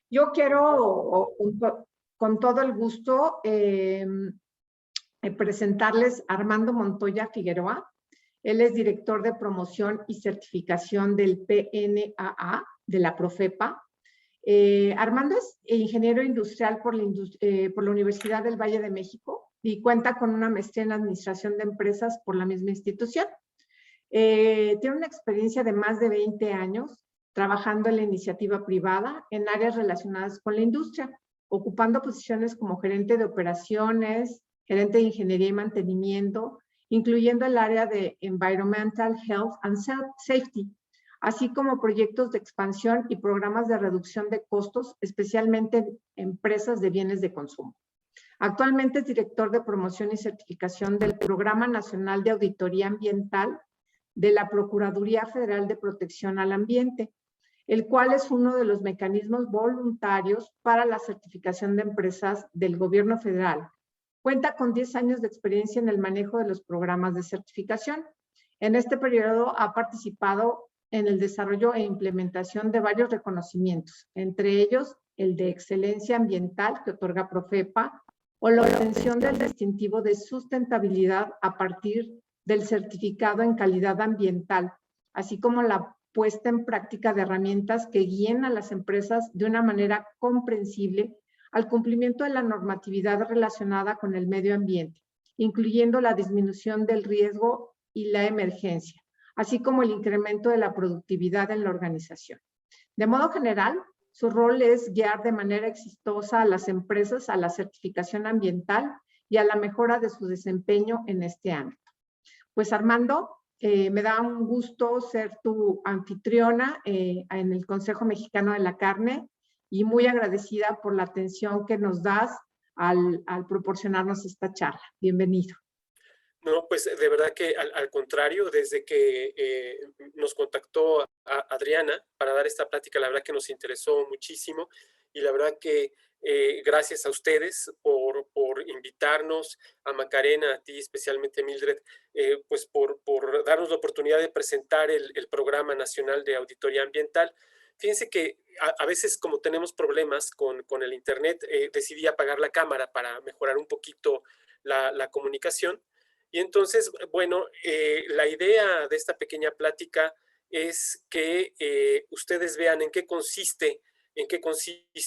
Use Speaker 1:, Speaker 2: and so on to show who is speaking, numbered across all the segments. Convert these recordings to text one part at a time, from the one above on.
Speaker 1: Yo quiero, con todo el gusto, presentarles a Armando Montoya Figueroa. Él es director de promoción y certificación del PNAA, de la Profepa. Armando es ingeniero industrial por la Universidad del Valle de México y cuenta con una maestría en administración de empresas por la misma institución. Tiene una experiencia de más de 20 años trabajando en la iniciativa privada en áreas relacionadas con la industria, ocupando posiciones como gerente de operaciones, gerente de ingeniería y mantenimiento, incluyendo el área de Environmental Health and Safety, así como proyectos de expansión y programas de reducción de costos, especialmente en empresas de bienes de consumo. Actualmente es director de promoción y certificación del Programa Nacional de Auditoría Ambiental de la Procuraduría Federal de Protección al Ambiente, el cual es uno de los mecanismos voluntarios para la certificación de empresas del gobierno federal. Cuenta con 10 años de experiencia en el manejo de los programas de certificación. En este periodo ha participado en el desarrollo e implementación de varios reconocimientos, entre ellos el de excelencia ambiental que otorga Profepa o la obtención del distintivo de sustentabilidad a partir del certificado en calidad ambiental, así como la puesta en práctica de herramientas que guíen a las empresas de una manera comprensible al cumplimiento de la normatividad relacionada con el medio ambiente, incluyendo la disminución del riesgo y la emergencia, así como el incremento de la productividad en la organización. De modo general, su rol es guiar de manera exitosa a las empresas a la certificación ambiental y a la mejora de su desempeño en este ámbito. Pues Armando, me da un gusto ser tu anfitriona en el Consejo Mexicano de la Carne y muy agradecida por la atención que nos das al proporcionarnos esta charla. Bienvenido.
Speaker 2: No, pues de verdad que al contrario, desde que nos contactó Adriana para dar esta plática, la verdad que nos interesó muchísimo y la verdad que gracias a ustedes por invitarnos, a Macarena, a ti especialmente Mildred, pues por darnos la oportunidad de presentar el Programa Nacional de Auditoría Ambiental. Fíjense que a veces como tenemos problemas con el internet, decidí apagar la cámara para mejorar un poquito la comunicación. Y entonces, bueno, la idea de esta pequeña plática es que ustedes vean en qué consiste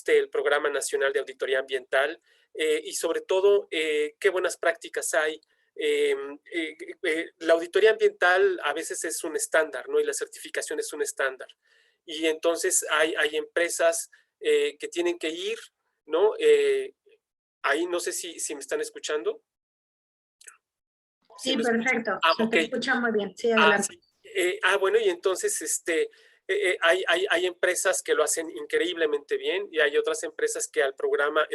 Speaker 2: el Programa Nacional de Auditoría Ambiental y sobre todo qué buenas prácticas hay. La auditoría ambiental a veces es un estándar, ¿no? Y la certificación es un estándar. Y entonces hay empresas que tienen que ir, ¿no? Ahí no sé si me están escuchando.
Speaker 3: Sí, perfecto.
Speaker 2: Se
Speaker 3: te escucha muy bien. Sí, adelante.
Speaker 2: Sí. Bueno, y entonces hay empresas que lo hacen increíblemente bien y hay otras empresas que el programa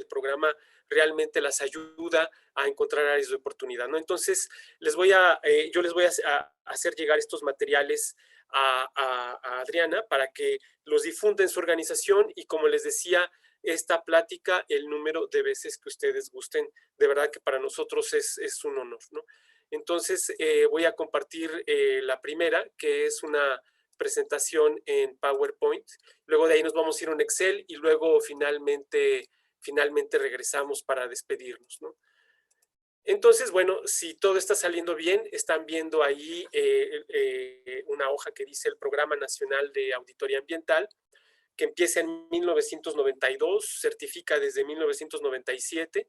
Speaker 2: realmente las ayuda a encontrar áreas de oportunidad, ¿no? Entonces, yo les voy a hacer llegar estos materiales a Adriana para que los difunda en su organización y como les decía, esta plática, el número de veces que ustedes gusten, de verdad que para nosotros es un honor, ¿no? Entonces, voy a compartir la primera, que es una presentación en PowerPoint. Luego de ahí nos vamos a ir a un Excel y luego finalmente regresamos para despedirnos, ¿no? Entonces, bueno, si todo está saliendo bien, están viendo ahí una hoja que dice el Programa Nacional de Auditoría Ambiental, que empieza en 1992, certifica desde 1997.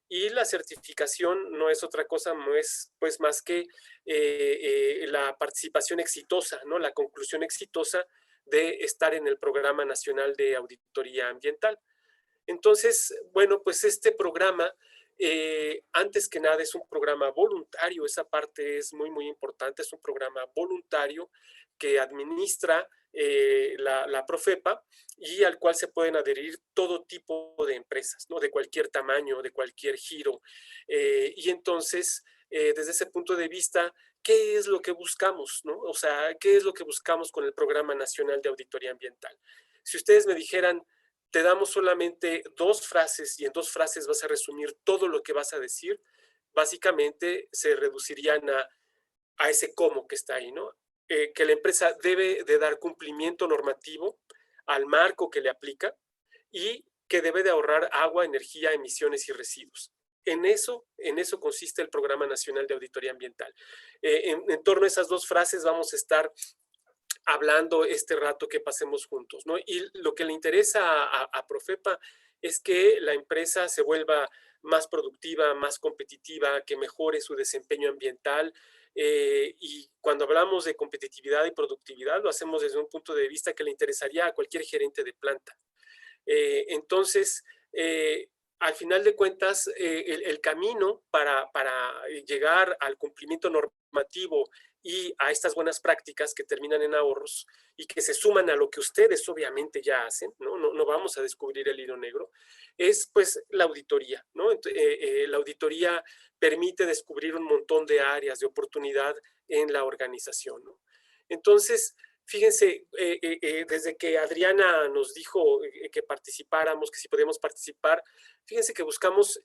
Speaker 2: Y la certificación no es otra cosa, no es pues más que la participación exitosa, ¿no? La conclusión exitosa de estar en el Programa Nacional de Auditoría Ambiental. Entonces, bueno, pues este programa, antes que nada, es un programa voluntario, esa parte es muy, muy importante, es un programa voluntario que administra la Profepa y al cual se pueden adherir todo tipo de empresas, ¿no? De cualquier tamaño, de cualquier giro. Y entonces, desde ese punto de vista, ¿qué es lo que buscamos, ¿no? O sea, ¿qué es lo que buscamos con el Programa Nacional de Auditoría Ambiental? Si ustedes me dijeran, te damos solamente 2 frases y en 2 frases vas a resumir todo lo que vas a decir, básicamente se reducirían a ese cómo que está ahí, ¿no? Que la empresa debe de dar cumplimiento normativo al marco que le aplica y que debe de ahorrar agua, energía, emisiones y residuos. En eso consiste el Programa Nacional de Auditoría Ambiental. En torno a esas dos frases vamos a estar hablando este rato que pasemos juntos, ¿no? Y lo que le interesa a Profepa es que la empresa se vuelva más productiva, más competitiva, que mejore su desempeño ambiental. Y cuando hablamos de competitividad y productividad, lo hacemos desde un punto de vista que le interesaría a cualquier gerente de planta. Entonces, al final de cuentas, el camino para llegar al cumplimiento normativo y a estas buenas prácticas que terminan en ahorros y que se suman a lo que ustedes obviamente ya hacen, no vamos a descubrir el hilo negro, es pues la auditoría, ¿no? La auditoría permite descubrir un montón de áreas de oportunidad en la organización, ¿no? Entonces, fíjense, desde que Adriana nos dijo que participáramos, que si podemos participar, fíjense que buscamos,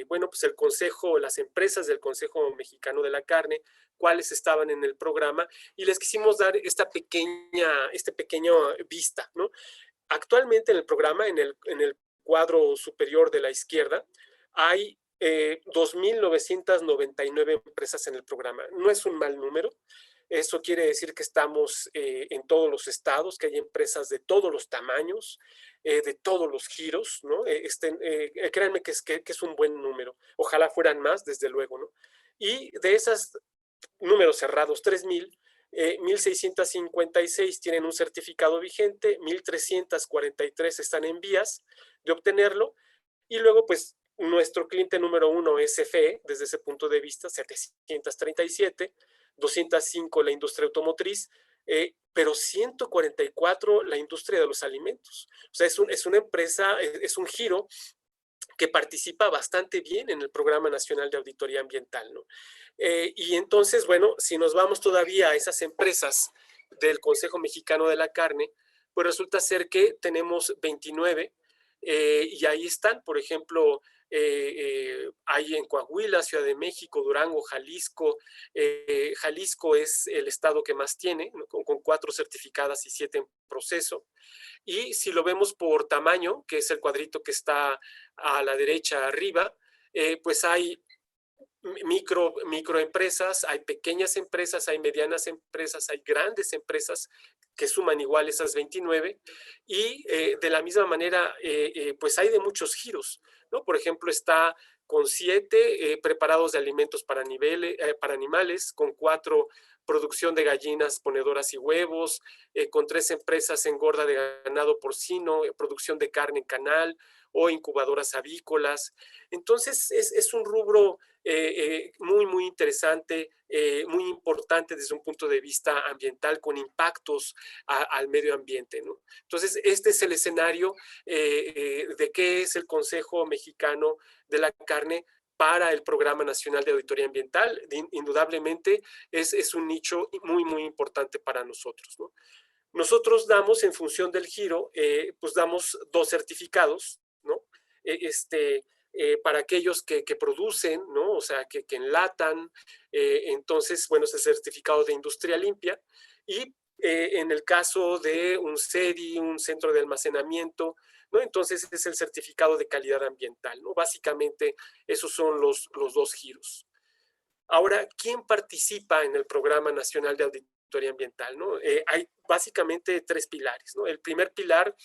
Speaker 2: bueno, pues el consejo, las empresas del Consejo Mexicano de la Carne, cuáles estaban en el programa, y les quisimos dar esta pequeña vista, ¿no? Actualmente en el programa, en el cuadro superior de la izquierda, hay 2.999 empresas en el programa. No es un mal número. Eso quiere decir que estamos en todos los estados, que hay empresas de todos los tamaños, de todos los giros, ¿no? Créanme que es un buen número. Ojalá fueran más, desde luego, ¿no? Y de esos números cerrados, 3,000, 1,656 tienen un certificado vigente, 1,343 están en vías de obtenerlo, y luego, pues, nuestro cliente número 1 es CFE, desde ese punto de vista, 737, 205 la industria automotriz, pero 144 la industria de los alimentos. O sea, es una empresa, es un giro que participa bastante bien en el Programa Nacional de Auditoría Ambiental, ¿no? Y entonces, bueno, si nos vamos todavía a esas empresas del Consejo Mexicano de la Carne, pues resulta ser que tenemos 29, y ahí están, por ejemplo, hay en Coahuila, Ciudad de México, Durango, Jalisco. Jalisco es el estado que más tiene, ¿no? con 4 certificadas y 7 en proceso. Y si lo vemos por tamaño, que es el cuadrito que está a la derecha arriba, pues hay microempresas, hay pequeñas empresas, hay medianas empresas, hay grandes empresas que suman igual esas 29, y de la misma manera, pues hay de muchos giros, ¿no? Por ejemplo, está con 7 preparados de alimentos para animales, con 4 producción de gallinas ponedoras y huevos, con 3 empresas engorda de ganado porcino, producción de carne en canal o incubadoras avícolas. Entonces, es un rubro muy interesante, muy importante desde un punto de vista ambiental, con impactos al medio ambiente, ¿no? Entonces, este es el escenario de qué es el Consejo Mexicano de la Carne para el Programa Nacional de Auditoría Ambiental. Indudablemente es un nicho muy importante para nosotros, ¿no? Nosotros damos, en función del giro, pues damos 2 certificados, ¿no? Para aquellos que producen, ¿no? O sea, que enlatan. Entonces, bueno, es el certificado de industria limpia. Y en el caso de un CEDI, un centro de almacenamiento, ¿no? Entonces es el certificado de calidad ambiental, ¿no? Básicamente esos son los 2 giros. Ahora, ¿quién participa en el Programa Nacional de Auditoría Ambiental, ¿no? Hay básicamente 3 pilares, ¿no? El primer pilar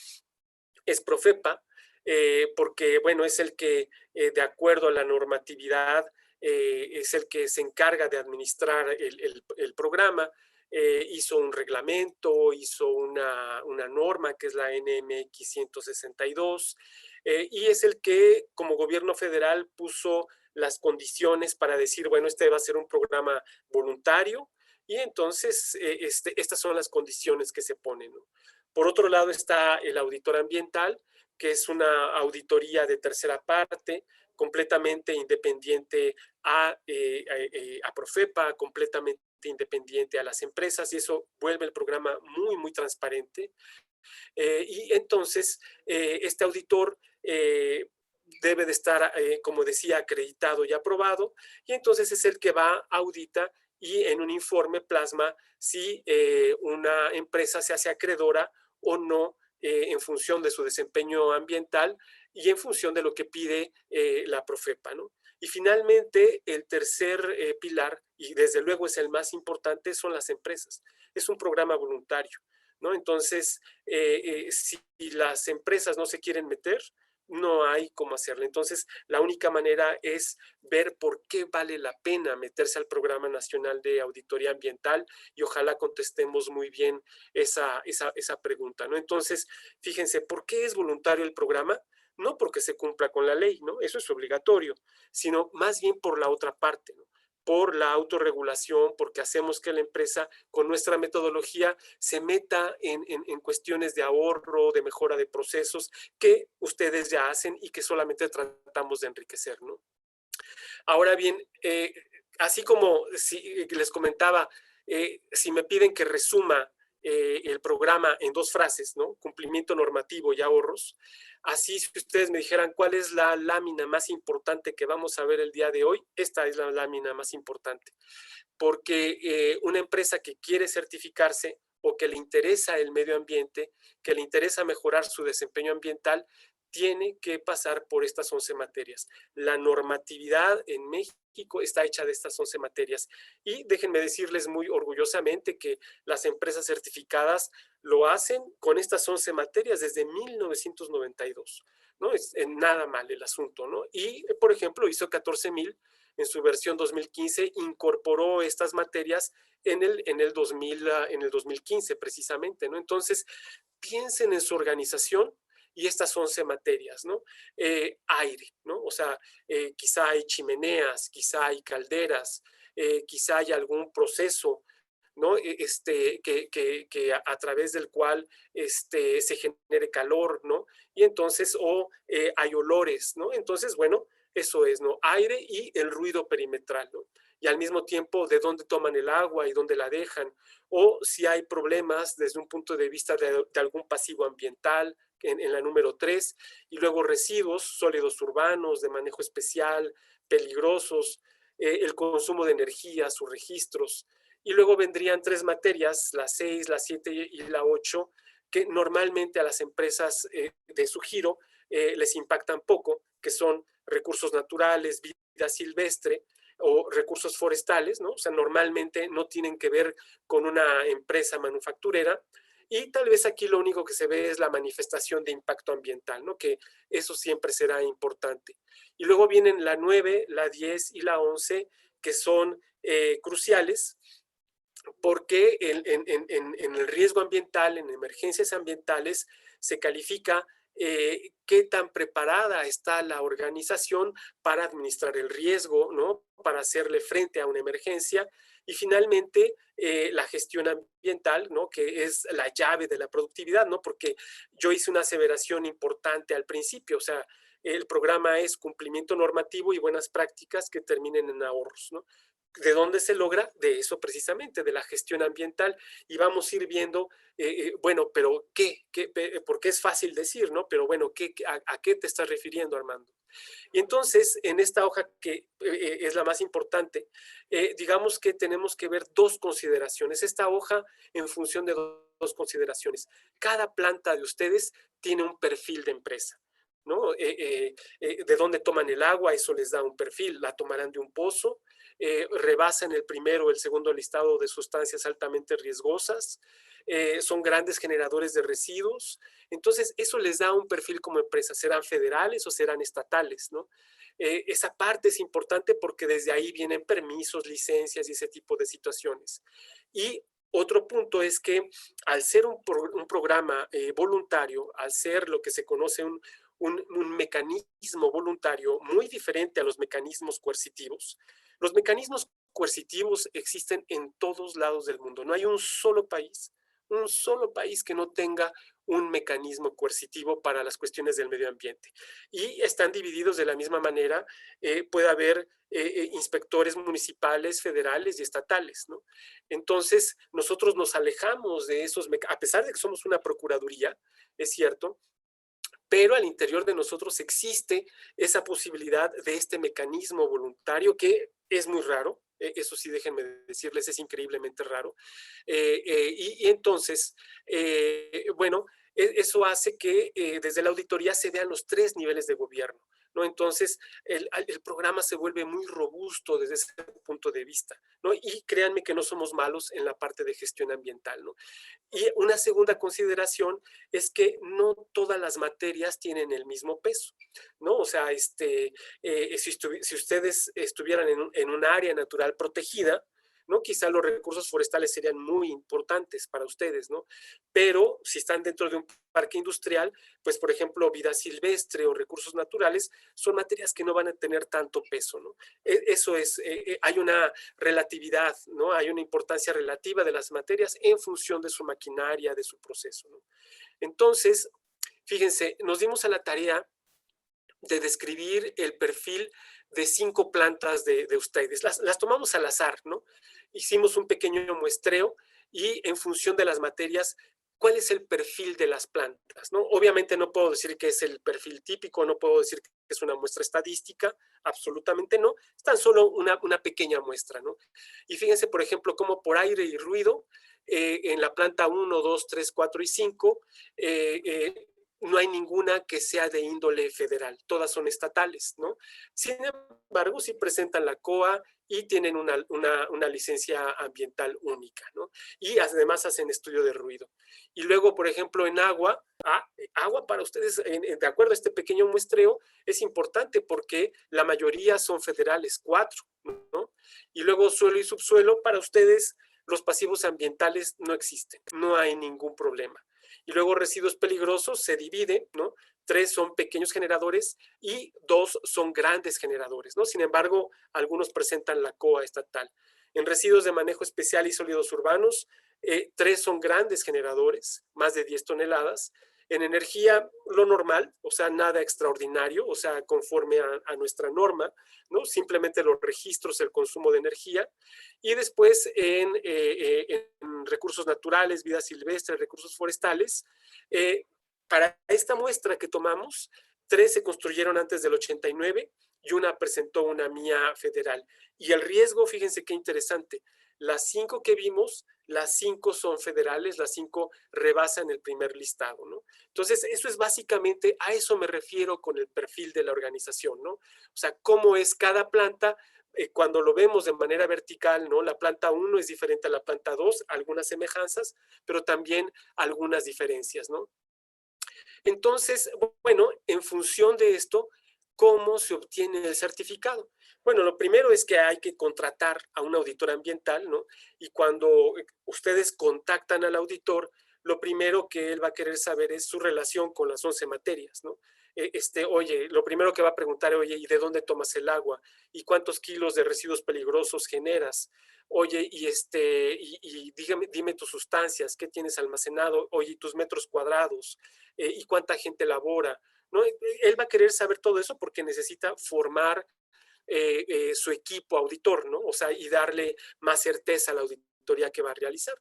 Speaker 2: es Profepa, porque, bueno, es el que, de acuerdo a la normatividad, es el que se encarga de administrar el programa. Hizo un reglamento, hizo una norma que es la NMX 162, y es el que, como gobierno federal, puso las condiciones para decir, bueno, este va a ser un programa voluntario, y entonces estas son las condiciones que se ponen, ¿no? Por otro lado está el auditor ambiental, que es una auditoría de tercera parte, completamente independiente a Profepa, completamente independiente a las empresas, y eso vuelve el programa muy transparente. Y entonces, este auditor debe de estar, como decía, acreditado y aprobado, y entonces es el que va, audita, y en un informe plasma si una empresa se hace acreedora o no en función de su desempeño ambiental y en función de lo que pide la Profepa, ¿no? Y finalmente, el tercer pilar, y desde luego es el más importante, son las empresas. Es un programa voluntario, ¿no? Entonces, si las empresas no se quieren meter, no hay cómo hacerlo. Entonces, la única manera es ver por qué vale la pena meterse al Programa Nacional de Auditoría Ambiental y ojalá contestemos muy bien esa pregunta, ¿no? Entonces, fíjense, ¿por qué es voluntario el programa? No porque se cumpla con la ley, ¿no? Eso es obligatorio, sino más bien por la otra parte, ¿no? Por la autorregulación, porque hacemos que la empresa con nuestra metodología se meta en cuestiones de ahorro, de mejora de procesos que ustedes ya hacen y que solamente tratamos de enriquecer, ¿no? Ahora bien, así como si les comentaba, si me piden que resuma el programa en 2 frases, ¿no? Cumplimiento normativo y ahorros. Así, si ustedes me dijeran cuál es la lámina más importante que vamos a ver el día de hoy, esta es la lámina más importante. Porque una empresa que quiere certificarse o que le interesa el medio ambiente, que le interesa mejorar su desempeño ambiental, tiene que pasar por estas 11 materias. La normatividad en México está hecha de estas 11 materias. Y déjenme decirles muy orgullosamente que las empresas certificadas lo hacen con estas 11 materias desde 1992. ¿No? Es nada mal el asunto, ¿no? Y, por ejemplo, ISO 14000 en su versión 2015 incorporó estas materias en el 2015 precisamente, ¿no? Entonces, piensen en su organización y estas 11 materias, ¿no? Aire, ¿no? O sea, quizá hay chimeneas, quizá hay calderas, quizá hay algún proceso, ¿no? Que a través del cual se genere calor, ¿no? Y entonces, hay olores, ¿no? Entonces, bueno, eso es, ¿no? Aire y el ruido perimetral, ¿no? Y al mismo tiempo de dónde toman el agua y dónde la dejan, o si hay problemas desde un punto de vista de algún pasivo ambiental, en la número 3, y luego residuos sólidos urbanos de manejo especial, peligrosos, el consumo de energía, sus registros, y luego vendrían 3 materias, la 6, la 7 y la 8, que normalmente a las empresas de su giro les impactan poco, que son recursos naturales, vida silvestre o recursos forestales, ¿no? O sea, normalmente no tienen que ver con una empresa manufacturera, y tal vez aquí lo único que se ve es la manifestación de impacto ambiental, ¿no? Que eso siempre será importante. Y luego vienen la 9, la 10 y la 11, que son cruciales, porque en el riesgo ambiental, en emergencias ambientales, se califica qué tan preparada está la organización para administrar el riesgo, ¿no? Para hacerle frente a una emergencia. Y finalmente, la gestión ambiental, ¿no? Que es la llave de la productividad, ¿no? Porque yo hice una aseveración importante al principio, o sea, el programa es cumplimiento normativo y buenas prácticas que terminen en ahorros, ¿no? ¿De dónde se logra? De eso precisamente, de la gestión ambiental. Y vamos a ir viendo, bueno, pero ¿qué? Porque es fácil decir, ¿no? Pero bueno, ¿a qué te estás refiriendo, Armando? Y entonces, en esta hoja que es la más importante, digamos que tenemos que ver 2 consideraciones. Esta hoja en función de 2 consideraciones. Cada planta de ustedes tiene un perfil de empresa, ¿no? De dónde toman el agua, eso les da un perfil. La tomarán de un pozo, rebasan el primero o el segundo listado de sustancias altamente riesgosas, son grandes generadores de residuos. Entonces, eso les da un perfil como empresa. ¿Serán federales o serán estatales, no? Esa parte es importante porque desde ahí vienen permisos, licencias y ese tipo de situaciones. Y otro punto es que al ser un programa voluntario, al ser lo que se conoce un mecanismo voluntario muy diferente a los mecanismos coercitivos. Los mecanismos coercitivos existen en todos lados del mundo. No hay un solo país que no tenga un mecanismo coercitivo para las cuestiones del medio ambiente. Y están divididos de la misma manera. Puede haber inspectores municipales, federales y estatales, ¿no? Entonces, nosotros nos alejamos de esos, a pesar de que somos una procuraduría, es cierto, pero al interior de nosotros existe esa posibilidad de este mecanismo voluntario que es muy raro. Eso sí, déjenme decirles, es increíblemente raro. Y entonces, bueno, eso hace que desde la auditoría se vean los 3 niveles de gobierno, ¿no? Entonces, el programa se vuelve muy robusto desde ese punto de vista, ¿no? Y créanme que no somos malos en la parte de gestión ambiental, ¿no? Y una segunda consideración es que no todas las materias tienen el mismo peso, ¿no? O sea, si ustedes estuvieran en un área natural protegida, ¿no? Quizá los recursos forestales serían muy importantes para ustedes, ¿no? Pero si están dentro de un parque industrial, pues, por ejemplo, vida silvestre o recursos naturales son materias que no van a tener tanto peso, ¿no? Eso es, hay una relatividad, ¿no? Hay una importancia relativa de las materias en función de su maquinaria, de su proceso, ¿no? Entonces, fíjense, nos dimos a la tarea de describir el perfil de 5 plantas de ustedes. Las tomamos al azar, ¿no? Hicimos un pequeño muestreo y en función de las materias, ¿cuál es el perfil de las plantas, ¿no? Obviamente no puedo decir que es el perfil típico, no puedo decir que es una muestra estadística, absolutamente no, es tan solo una pequeña muestra, ¿no? Y fíjense, por ejemplo, cómo por aire y ruido, en la planta 1, 2, 3, 4 y 5, no hay ninguna que sea de índole federal, todas son estatales, ¿no? Sin embargo, sí presentan la COA y tienen una licencia ambiental única, ¿no? Y además hacen estudio de ruido. Y luego, por ejemplo, en agua, agua para ustedes, de acuerdo a este pequeño muestreo, es importante porque la mayoría son federales, 4, ¿no? Y luego suelo y subsuelo, para ustedes los pasivos ambientales no existen, no hay ningún problema. Y luego residuos peligrosos se divide, ¿no? 3 son pequeños generadores y 2 son grandes generadores, ¿no? Sin embargo, algunos presentan la COA estatal. En residuos de manejo especial y sólidos urbanos, 3 son grandes generadores, más de 10 toneladas. En energía, lo normal, o sea, nada extraordinario, o sea, conforme a nuestra norma, ¿no? Simplemente los registros, el consumo de energía. Y después en recursos naturales, vida silvestre, recursos forestales, para esta muestra que tomamos, 3 se construyeron antes del 89 y una presentó una mía federal. Y el riesgo, fíjense qué interesante, las 5 que vimos, las 5 son federales, las 5 rebasan el primer listado, ¿no? Entonces, eso es básicamente, a eso me refiero con el perfil de la organización, ¿no? O sea, cómo es cada planta, cuando lo vemos de manera vertical, ¿no? La planta 1 es diferente a la planta 2, algunas semejanzas, pero también algunas diferencias, ¿no? Entonces, bueno, en función de esto, ¿cómo se obtiene el certificado? Bueno, lo primero es que hay que contratar a un auditor ambiental, ¿no? Y cuando ustedes contactan al auditor, lo primero que él va a querer saber es su relación con las 11 materias, ¿no? Oye, lo primero que va a preguntar, oye, ¿y de dónde tomas el agua? ¿Y cuántos kilos de residuos peligrosos generas? Oye, dime tus sustancias, ¿qué tienes almacenado? Oye, tus metros cuadrados, y cuánta gente labora, ¿no? Él va a querer saber todo eso porque necesita formar su equipo auditor, ¿no? O sea, y darle más certeza a la auditoría que va a realizar.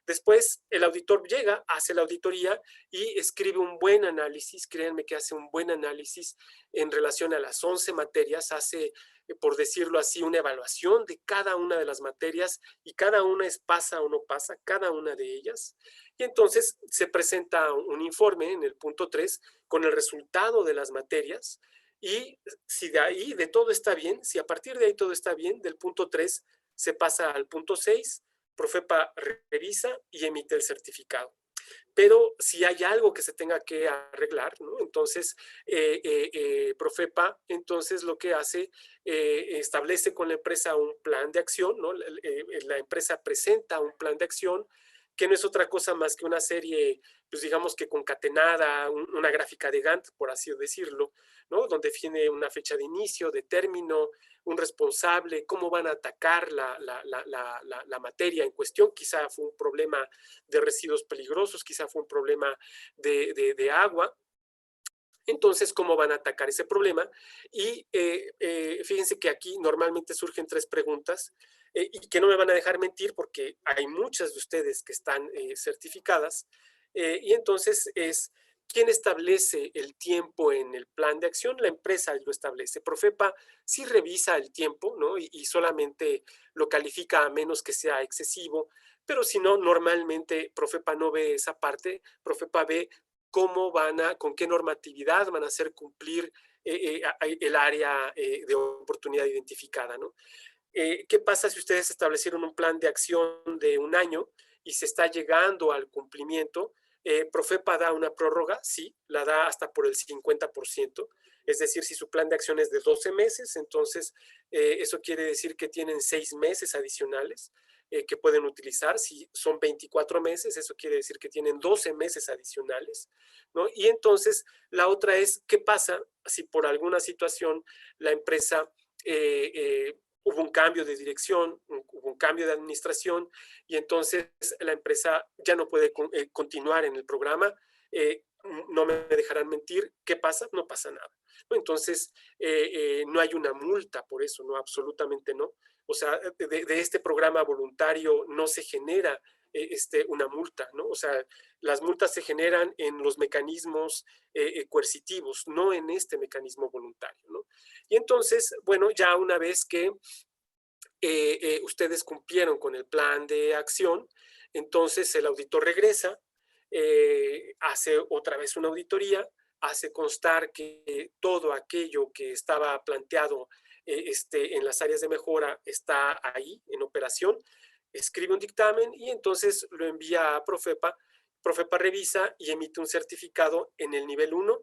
Speaker 2: Después, el auditor llega, hace la auditoría y escribe un buen análisis. Créanme que hace un buen análisis en relación a las 11 materias, hace, por decirlo así, una evaluación de cada una de las materias y cada una es pasa o no pasa, cada una de ellas. Y entonces se presenta un informe en el punto 3 con el resultado de las materias y si de ahí, de todo está bien, si a partir de ahí todo está bien, del punto 3 se pasa al punto 6, Profepa revisa y emite el certificado. Pero si hay algo que se tenga que arreglar, ¿no? Entonces, Profepa, entonces lo que hace, establece con la empresa un plan de acción, ¿no? La empresa presenta un plan de acción que no es otra cosa más que una serie, pues digamos que concatenada, una gráfica de Gantt, por así decirlo, ¿no? Donde define una fecha de inicio, de término, un responsable, cómo van a atacar la materia en cuestión. Quizá fue un problema de residuos peligrosos, quizá fue un problema de agua. Entonces, ¿cómo van a atacar ese problema? Y fíjense que aquí normalmente surgen 3 preguntas y que no me van a dejar mentir porque hay muchas de ustedes que están certificadas. Y entonces es, ¿quién establece el tiempo en el plan de acción? La empresa lo establece. Profepa sí revisa el tiempo, ¿no? Y solamente lo califica a menos que sea excesivo, pero si no, normalmente Profepa no ve esa parte. Profepa ve con qué normatividad van a hacer cumplir el área de oportunidad identificada, ¿no? ¿Qué pasa si ustedes establecieron un plan de acción de 1 año y se está llegando al cumplimiento? Profepa da una prórroga, sí, la da hasta por el 50%. Es decir, si su plan de acción es de 12 meses, entonces eso quiere decir que tienen 6 meses adicionales que pueden utilizar. Si son 24 meses, eso quiere decir que tienen 12 meses adicionales, ¿no? Y entonces la otra es, ¿qué pasa si por alguna situación la empresa hubo un cambio de dirección, hubo un cambio de administración y entonces la empresa ya no puede continuar en el programa? No me dejarán mentir. ¿Qué pasa? No pasa nada, ¿no? Entonces, no hay una multa por eso, no, absolutamente no. O sea, de este programa voluntario no se genera una multa, ¿no? O sea, las multas se generan en los mecanismos coercitivos, no en este mecanismo voluntario, ¿no? Y entonces, bueno, ya una vez que ustedes cumplieron con el plan de acción, entonces el auditor regresa, hace otra vez una auditoría, hace constar que todo aquello que estaba planteado en las áreas de mejora está ahí en operación, escribe un dictamen y entonces lo envía a Profepa. Profepa revisa y emite un certificado en el nivel 1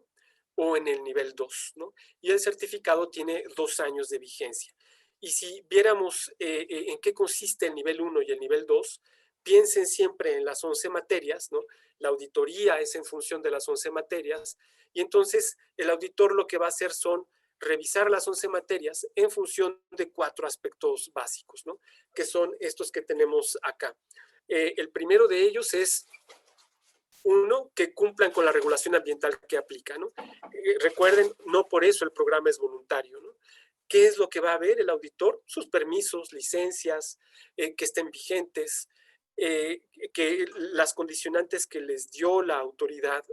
Speaker 2: o en el nivel 2, ¿no? Y el certificado tiene 2 años de vigencia. Y si viéramos en qué consiste el nivel 1 y el nivel 2, piensen siempre en las 11 materias, ¿no? La auditoría es en función de las 11 materias y entonces el auditor lo que va a hacer son revisar las 11 materias en función de 4 aspectos básicos, ¿no? Que son estos que tenemos acá. El primero de ellos es, 1, que cumplan con la regulación ambiental que aplica, ¿no? Recuerden, no por eso el programa es voluntario, ¿no? ¿Qué es lo que va a ver el auditor? Sus permisos, licencias, que estén vigentes, que las condicionantes que les dio la autoridad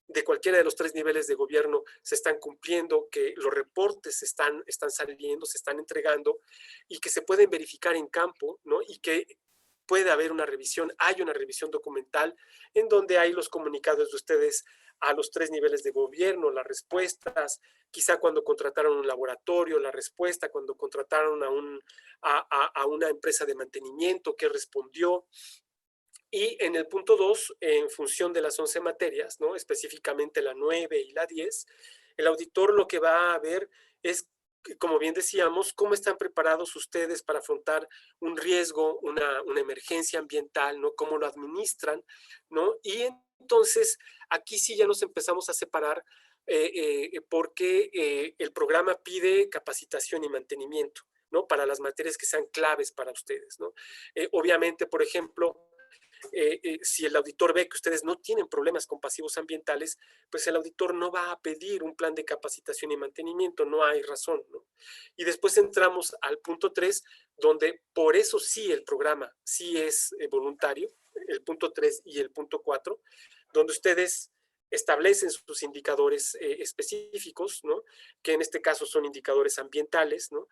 Speaker 2: de cualquiera de los 3 niveles de gobierno se están cumpliendo, que los reportes están saliendo, se están entregando y que se pueden verificar en campo, ¿no? Y que puede haber una revisión, hay una revisión documental en donde hay los comunicados de ustedes a los 3 niveles de gobierno, las respuestas, quizá cuando contrataron un laboratorio, la respuesta, cuando contrataron a una empresa de mantenimiento que respondió. Y en el punto 2, en función de las 11 materias, ¿no? Específicamente la 9 y la 10, el auditor lo que va a ver es, como bien decíamos, cómo están preparados ustedes para afrontar un riesgo, una emergencia ambiental, ¿no? Cómo lo administran, ¿no? Y entonces aquí sí ya nos empezamos a separar porque el programa pide capacitación y mantenimiento, ¿no? Para las materias que sean claves para ustedes, ¿no? Obviamente, por ejemplo, si el auditor ve que ustedes no tienen problemas con pasivos ambientales, pues el auditor no va a pedir un plan de capacitación y mantenimiento, no hay razón, ¿no? Y después entramos al punto 3, donde por eso sí el programa sí es voluntario, el punto 3 y el punto 4, donde ustedes establecen sus indicadores específicos, ¿no? Que en este caso son indicadores ambientales, ¿no?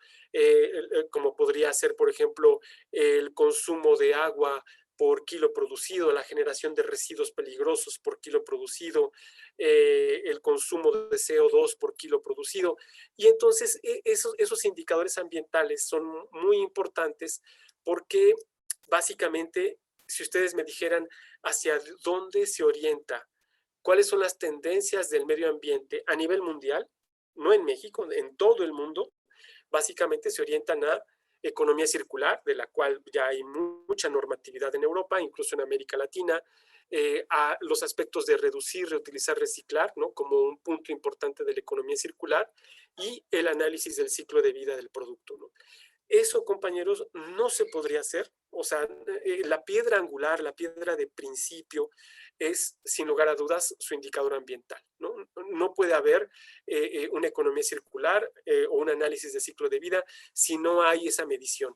Speaker 2: Como podría ser, por ejemplo, el consumo de agua por kilo producido, la generación de residuos peligrosos por kilo producido, el consumo de CO2 por kilo producido. Y entonces esos indicadores ambientales son muy importantes porque básicamente, si ustedes me dijeran hacia dónde se orienta, cuáles son las tendencias del medio ambiente a nivel mundial, no en México, en todo el mundo, básicamente se orientan a economía circular, de la cual ya hay mucha normatividad en Europa, incluso en América Latina, a los aspectos de reducir, reutilizar, reciclar, ¿no? Como un punto importante de la economía circular, y el análisis del ciclo de vida del producto, ¿no? Eso, compañeros, no se podría hacer. O sea, la piedra angular, la piedra de principio es, sin lugar a dudas, su indicador ambiental, ¿no? No puede haber una economía circular o un análisis de ciclo de vida si no hay esa medición.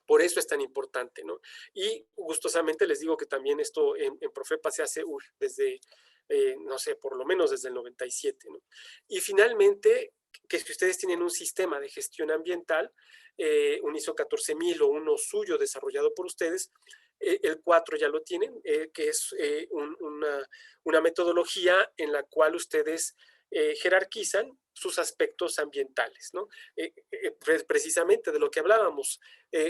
Speaker 2: Por eso es tan importante, ¿no? Y gustosamente les digo que también esto en Profepa se hace desde, no sé, por lo menos desde el 97, ¿no? Y finalmente, que si ustedes tienen un sistema de gestión ambiental, un ISO 14000 o uno suyo desarrollado por ustedes, El 4 ya lo tienen, que es una metodología en la cual ustedes jerarquizan sus aspectos ambientales, ¿no? Precisamente de lo que hablábamos,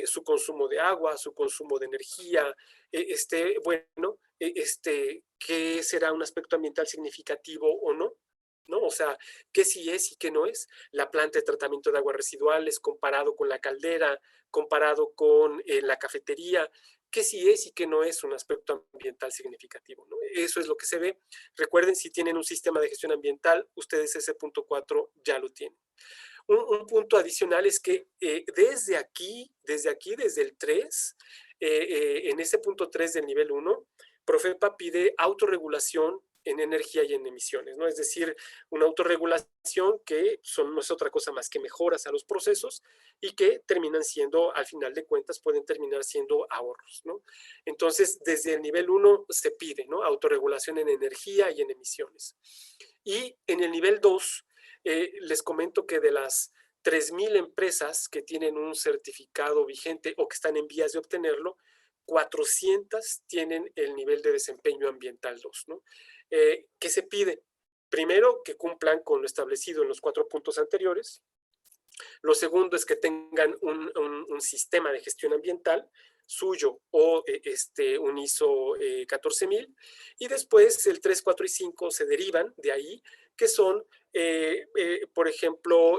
Speaker 2: su consumo de agua, su consumo de energía, bueno, qué será un aspecto ambiental significativo o no, ¿no? O sea, qué sí es y qué no es. La planta de tratamiento de aguas residuales comparado con la caldera, comparado con la cafetería, qué sí es y qué no es un aspecto ambiental significativo, ¿no? Eso es lo que se ve. Recuerden, si tienen un sistema de gestión ambiental, ustedes ese punto 4 ya lo tienen. Un punto adicional es que desde el 3, en ese punto 3 del nivel 1, Profepa pide autorregulación en energía y en emisiones, ¿no? Es decir, una autorregulación que no es otra cosa más que mejoras a los procesos y que terminan siendo, al final de cuentas, pueden terminar siendo ahorros, ¿no? Entonces, desde el nivel 1 se pide, ¿no? Autorregulación en energía y en emisiones. Y en el nivel 2, les comento que de las 3,000 empresas que tienen un certificado vigente o que están en vías de obtenerlo, 400 tienen el nivel de desempeño ambiental 2, ¿no? ¿Qué se pide? Primero, que cumplan con lo establecido en los 4 puntos anteriores. Lo segundo es que tengan un sistema de gestión ambiental suyo o un ISO 14000, y después el 3, 4 y 5 se derivan de ahí, que son, por ejemplo,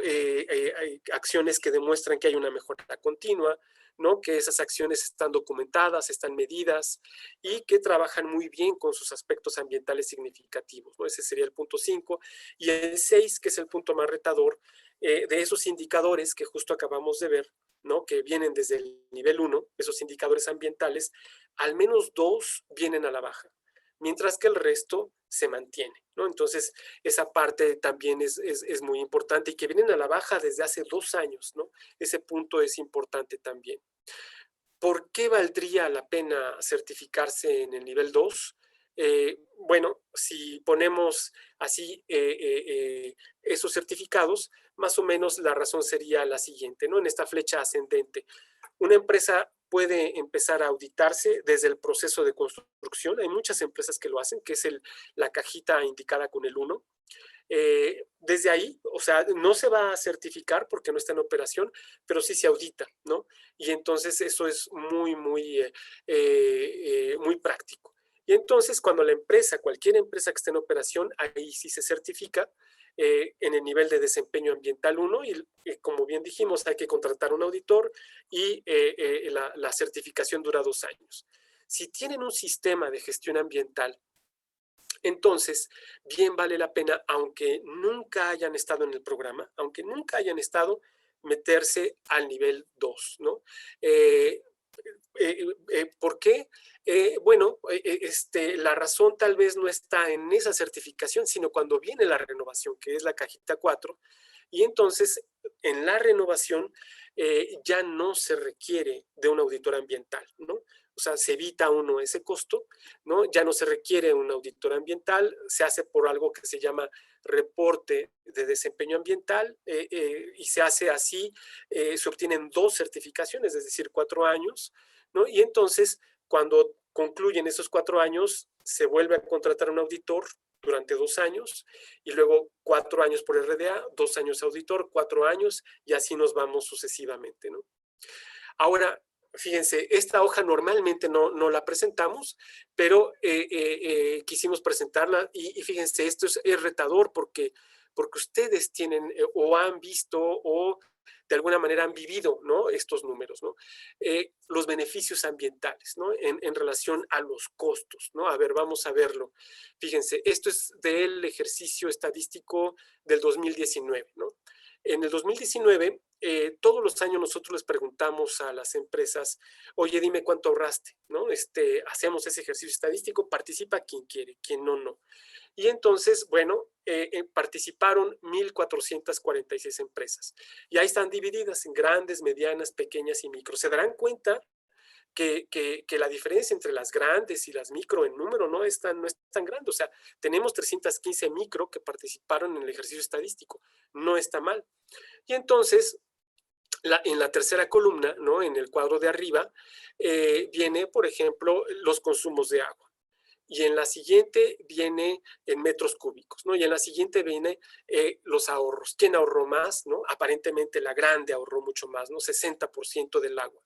Speaker 2: acciones que demuestran que hay una mejora continua, ¿no? Que esas acciones están documentadas, están medidas y que trabajan muy bien con sus aspectos ambientales significativos, ¿no? Ese sería el punto 5. Y el 6, que es el punto más retador, de esos indicadores que justo acabamos de ver, ¿no? Que vienen desde el nivel 1, esos indicadores ambientales, al menos 2 vienen a la baja, mientras que el resto se mantiene, ¿no? Entonces, esa parte también es muy importante y que vienen a la baja desde hace 2 años, ¿no? Ese punto es importante también. ¿Por qué valdría la pena certificarse en el nivel 2? Bueno, si ponemos así esos certificados, más o menos la razón sería la siguiente, ¿no? En esta flecha ascendente, una empresa puede empezar a auditarse desde el proceso de construcción. Hay muchas empresas que lo hacen, que es la cajita indicada con el 1. Desde ahí, o sea, no se va a certificar porque no está en operación, pero sí se audita, ¿no? Y entonces eso es muy práctico. Y entonces cuando la empresa, cualquier empresa que esté en operación, ahí sí se certifica en el nivel de desempeño ambiental 1 y como bien dijimos, hay que contratar un auditor y la certificación dura 2 años. Si tienen un sistema de gestión ambiental, entonces, bien vale la pena, aunque nunca hayan estado en el programa, aunque nunca hayan estado, meterse al nivel 2, ¿no? ¿Por qué? Bueno, la razón tal vez no está en esa certificación, sino cuando viene la renovación, que es la cajita 4, y entonces en la renovación ya no se requiere de un auditor ambiental, ¿no? O sea, se evita uno ese costo, ¿no? Ya no se requiere un auditor ambiental, se hace por algo que se llama reporte de desempeño ambiental y se hace así, se obtienen 2 certificaciones, es decir, 4 años, ¿no? Y entonces, cuando concluyen esos 4 años, se vuelve a contratar un auditor durante 2 años y luego 4 años por RDA, 2 años auditor, 4 años y así nos vamos sucesivamente, ¿no? Ahora, fíjense, esta hoja normalmente no la presentamos, pero quisimos presentarla y fíjense, esto es retador porque ustedes tienen o han visto o de alguna manera han vivido, ¿no? Estos números, ¿no? Los beneficios ambientales, ¿no? En relación a los costos, ¿no? A ver, vamos a verlo. Fíjense, esto es del ejercicio estadístico del 2019, ¿no? En el 2019, todos los años nosotros les preguntamos a las empresas, oye, dime cuánto ahorraste, ¿no? Hacemos ese ejercicio estadístico, participa quien quiere, quien no. Y entonces, bueno, participaron 1,446 empresas. Y ahí están divididas en grandes, medianas, pequeñas y micro. Se darán cuenta que la diferencia entre las grandes y las micro en número no es tan grande. O sea, tenemos 315 micro que participaron en el ejercicio estadístico. No está mal. Y entonces, en la tercera columna, ¿no? En el cuadro de arriba, viene, por ejemplo, los consumos de agua. Y en la siguiente viene en metros cúbicos, ¿no? Y en la siguiente viene los ahorros. ¿Quién ahorró más, no? Aparentemente la grande ahorró mucho más, ¿no? 60% del agua.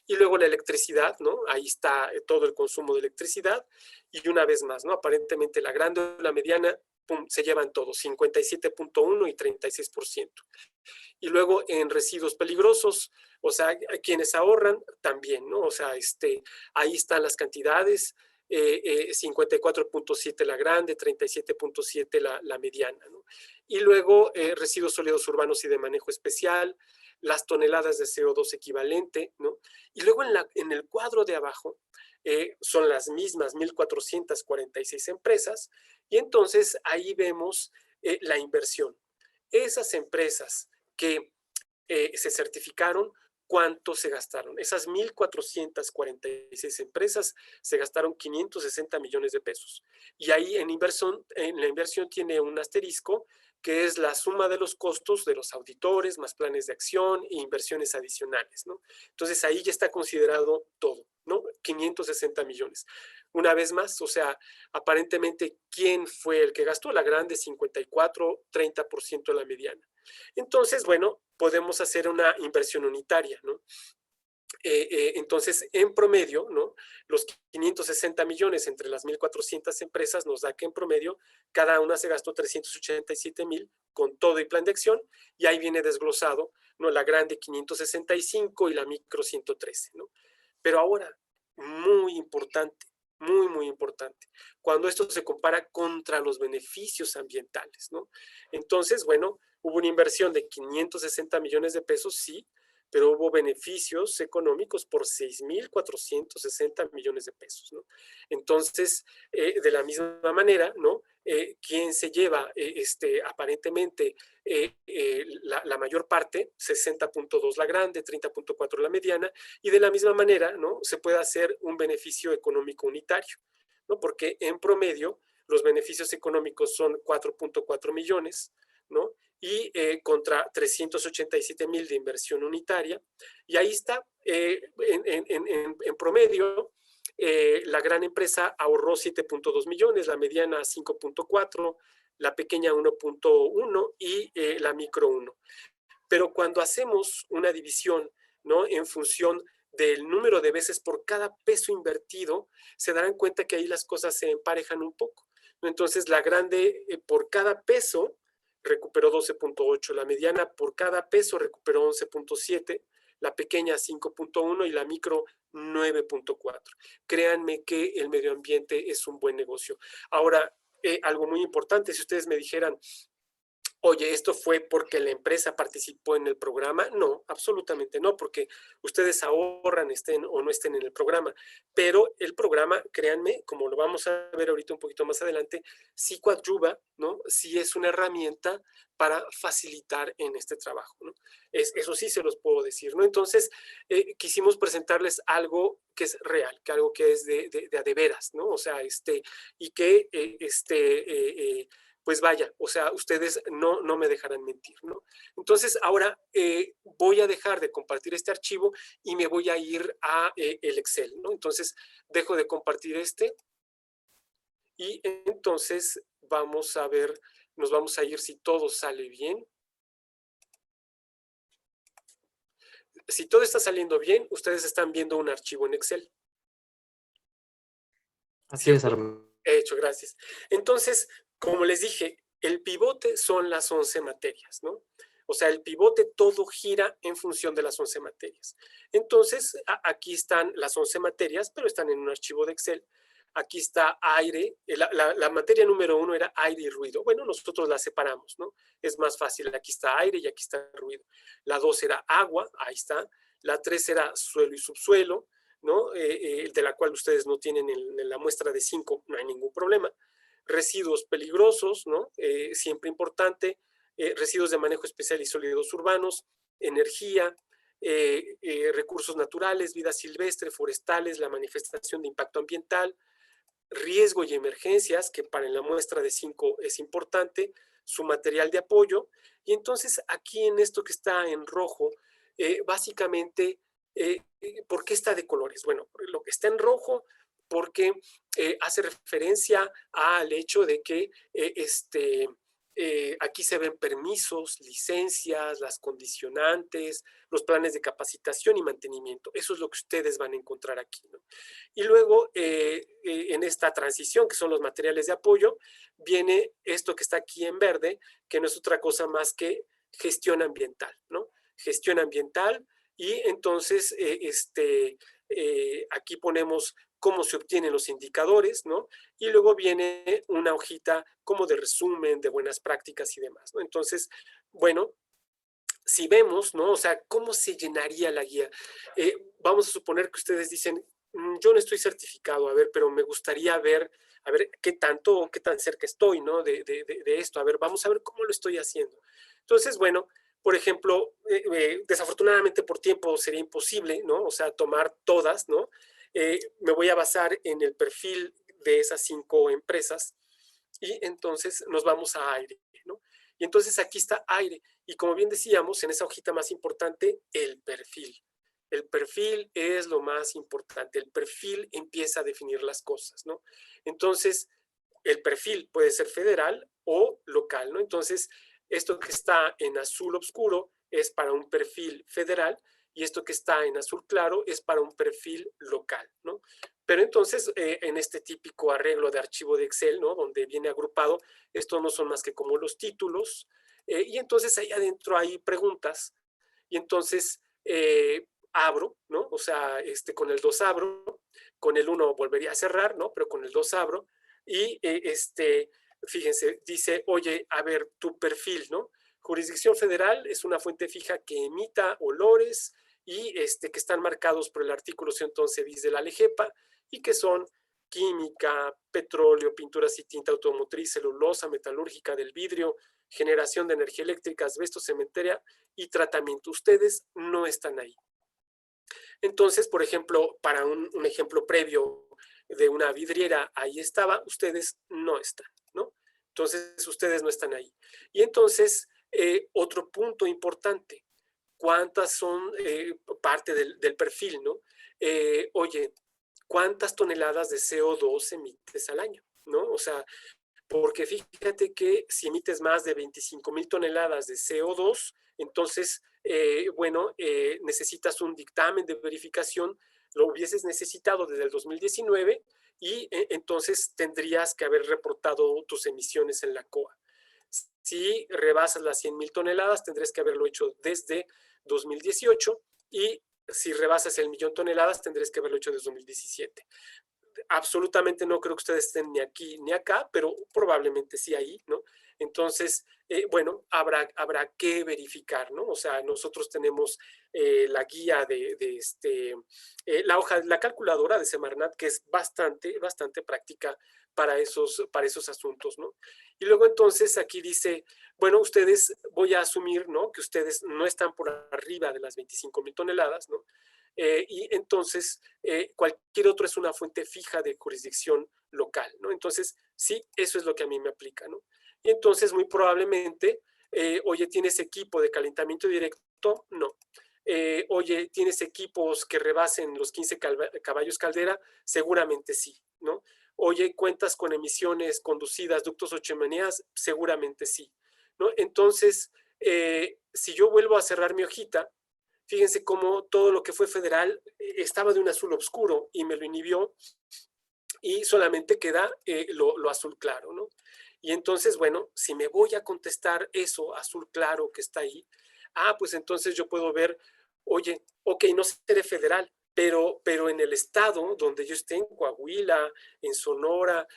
Speaker 2: Y luego la electricidad, ¿no? Ahí está todo el consumo de electricidad. Y una vez más, ¿no? Aparentemente la grande o la mediana, pum, se llevan todos, 57.1 y 36%. Y luego en residuos peligrosos, o sea, quienes ahorran también, ¿no? O sea, ahí están las cantidades, 54.7 la grande, 37.7 la mediana, ¿no? Y luego residuos sólidos urbanos y de manejo especial, las toneladas de CO2 equivalente, ¿no? Y luego en el cuadro de abajo son las mismas 1.446 empresas, y entonces ahí vemos la inversión. Esas empresas que se certificaron, ¿cuánto se gastaron? Esas 1.446 empresas se gastaron 560 millones de pesos. Y ahí en la inversión tiene un asterisco que es la suma de los costos de los auditores, más planes de acción e inversiones adicionales, ¿no? Entonces ahí ya está considerado todo, ¿no? 560 millones. Una vez más, o sea, aparentemente, ¿quién fue el que gastó? La grande, 54, 30% la mediana. Entonces, bueno, podemos hacer una inversión unitaria, ¿no? Entonces, en promedio, ¿no? Los 560 millones entre las 1.400 empresas nos da que en promedio cada una se gastó 387,000 con todo y plan de acción, y ahí viene desglosado, ¿no? La grande 565 y la micro 113, ¿no? Pero ahora, muy importante, muy, muy importante, cuando esto se compara contra los beneficios ambientales, ¿no? Entonces, bueno, hubo una inversión de 560 millones de pesos, sí, pero hubo beneficios económicos por 6.460 millones de pesos, ¿no? Entonces, de la misma manera, ¿no? Quien se lleva aparentemente la mayor parte, 60.2 la grande, 30.4 la mediana, y de la misma manera, ¿no? Se puede hacer un beneficio económico unitario, ¿no? Porque en promedio los beneficios económicos son 4.4 millones, ¿no? Y contra 387,000 de inversión unitaria. Y ahí está, en promedio, la gran empresa ahorró 7.2 millones, la mediana 5.4, la pequeña 1.1 y la micro 1. Pero cuando hacemos una división, ¿no? En función del número de veces por cada peso invertido, se darán cuenta que ahí las cosas se emparejan un poco. Entonces, la grande por cada peso recuperó 12.8, la mediana por cada peso recuperó 11.7, la pequeña 5.1 y la micro 9.4. Créanme que el medio ambiente es un buen negocio. Ahora, algo muy importante, si ustedes me dijeran, oye, ¿esto fue porque la empresa participó en el programa? No, absolutamente no, porque ustedes ahorran, estén o no estén en el programa. Pero el programa, créanme, como lo vamos a ver ahorita un poquito más adelante, sí coadyuva, ¿no? Sí es una herramienta para facilitar en este trabajo, ¿no? Eso sí se los puedo decir, ¿no? Entonces, quisimos presentarles algo que es real, que algo que es de veras, ¿no? O sea, y que pues vaya, o sea, ustedes no me dejarán mentir, ¿no? Entonces, ahora voy a dejar de compartir este archivo y me voy a ir a el Excel, ¿no? Entonces, dejo de compartir y entonces vamos a ver, nos vamos a ir si todo sale bien. Si todo está saliendo bien, ustedes están viendo un archivo en Excel.
Speaker 4: Así es, Armando.
Speaker 2: Hecho, gracias. Entonces, como les dije, el pivote son las 11 materias, ¿no? O sea, el pivote todo gira en función de las 11 materias. Entonces, aquí están las 11 materias, pero están en un archivo de Excel. Aquí está aire, la materia número 1 era aire y ruido. Bueno, nosotros la separamos, ¿no? Es más fácil, aquí está aire y aquí está ruido. La 2 era agua, ahí está. La 3 era suelo y subsuelo, ¿no? De la cual ustedes no tienen en la muestra de 5, no hay ningún problema. Residuos peligrosos, ¿no? Siempre importante. Residuos de manejo especial y sólidos urbanos, energía, recursos naturales, vida silvestre, forestales, la manifestación de impacto ambiental, riesgo y emergencias, que para la muestra de 5 es importante, su material de apoyo. Y entonces aquí en esto que está en rojo, básicamente, ¿por qué está de colores? Bueno, lo que está en rojo porque hace referencia al hecho de que aquí se ven permisos, licencias, las condicionantes, los planes de capacitación y mantenimiento. Eso es lo que ustedes van a encontrar aquí, ¿no? Y luego, en esta transición, que son los materiales de apoyo, viene esto que está aquí en verde, que no es otra cosa más que gestión ambiental, ¿no? Gestión ambiental, y entonces aquí ponemos cómo se obtienen los indicadores, ¿no? Y luego viene una hojita como de resumen, de buenas prácticas y demás, ¿no? Entonces, bueno, si vemos, ¿no? O sea, ¿cómo se llenaría la guía? Vamos a suponer que ustedes dicen, yo no estoy certificado, a ver, pero me gustaría ver, a ver, qué tanto o qué tan cerca estoy, ¿no? De esto, a ver, vamos a ver cómo lo estoy haciendo. Entonces, bueno, por ejemplo, desafortunadamente por tiempo sería imposible, ¿no? O sea, tomar todas, ¿no? Me voy a basar en el perfil de esas 5 empresas y entonces nos vamos a aire, ¿no? Y entonces aquí está aire. Y como bien decíamos, en esa hojita más importante, el perfil. El perfil es lo más importante. El perfil empieza a definir las cosas, ¿no? Entonces, el perfil puede ser federal o local, ¿no? Entonces, esto que está en azul oscuro es para un perfil federal y esto que está en azul claro es para un perfil local, ¿no? Pero entonces, en este típico arreglo de archivo de Excel, ¿no? Donde viene agrupado, estos no son más que como los títulos, y entonces ahí adentro hay preguntas, y entonces abro, ¿no? O sea, con el 2 abro, con el 1 volvería a cerrar, ¿no? Pero con el 2 abro, y fíjense, dice, oye, a ver, tu perfil, ¿no? Jurisdicción federal es una fuente fija que emita olores y que están marcados por el artículo 111 bis de la LEGEPA y que son química, petróleo, pinturas y tinta automotriz, celulosa, metalúrgica del vidrio, generación de energía eléctrica, asbesto, cementeria y tratamiento. Ustedes no están ahí. Entonces, por ejemplo, para un ejemplo previo de una vidriera, ahí estaba, ustedes no están, ¿no? Entonces, ustedes no están ahí. Y entonces, otro punto importante, ¿cuántas son parte del perfil, ¿no? Oye, ¿cuántas toneladas de CO2 emites al año, ¿no? O sea, porque fíjate que si emites más de 25,000 toneladas de CO2, entonces, bueno, necesitas un dictamen de verificación, lo hubieses necesitado desde el 2019 y entonces tendrías que haber reportado tus emisiones en la COA. Si rebasas las 100,000 toneladas, tendrías que haberlo hecho desde 2018 y si rebasas el 1,000,000 toneladas, tendrías que haberlo hecho desde 2017. Absolutamente no creo que ustedes estén ni aquí ni acá, pero probablemente sí ahí, ¿no? Entonces, bueno, habrá que verificar, ¿no? O sea, nosotros tenemos la guía la hoja, la calculadora de Semarnat, que es bastante práctica para esos asuntos, ¿no? Y luego entonces aquí dice, bueno, ustedes, voy a asumir, ¿no? Que ustedes no están por arriba de las 25,000 toneladas, ¿no? Y entonces cualquier otro es una fuente fija de jurisdicción local, ¿no? Entonces, sí, eso es lo que a mí me aplica, ¿no? Y entonces, muy probablemente, oye, ¿tienes equipo de calentamiento directo? No. Oye, ¿tienes equipos que rebasen los 15 caballos caldera? Seguramente sí, ¿no? Oye, ¿cuentas con emisiones conducidas, ductos o chimeneas? Seguramente sí, ¿no? Entonces, si yo vuelvo a cerrar mi hojita, fíjense cómo todo lo que fue federal estaba de un azul oscuro y me lo inhibió y solamente queda lo azul claro, ¿no? Y entonces, bueno, si me voy a contestar eso azul claro que está ahí, pues entonces yo puedo ver, oye, ok, no seré federal, pero en el estado donde yo esté, en Coahuila, en Sonora,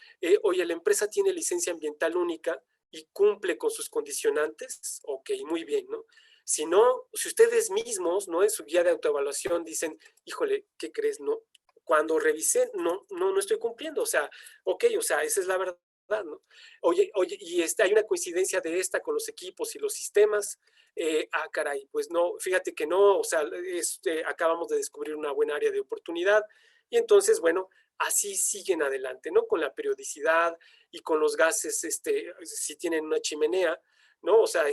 Speaker 2: oye, la empresa tiene licencia ambiental única y cumple con sus condicionantes, ok, muy bien, ¿no? Si no, si ustedes mismos, ¿no? En su guía de autoevaluación dicen, híjole, ¿qué crees? No, cuando revisé, no estoy cumpliendo. O sea, ok, o sea, esa es la verdad, ¿no? Oye, y hay una coincidencia de esta con los equipos y los sistemas. Caray, pues no, fíjate que no, o sea, acabamos de descubrir una buena área de oportunidad. Y entonces, bueno, así siguen adelante, ¿no? Con la periodicidad y con los gases, si tienen una chimenea, ¿no? O sea,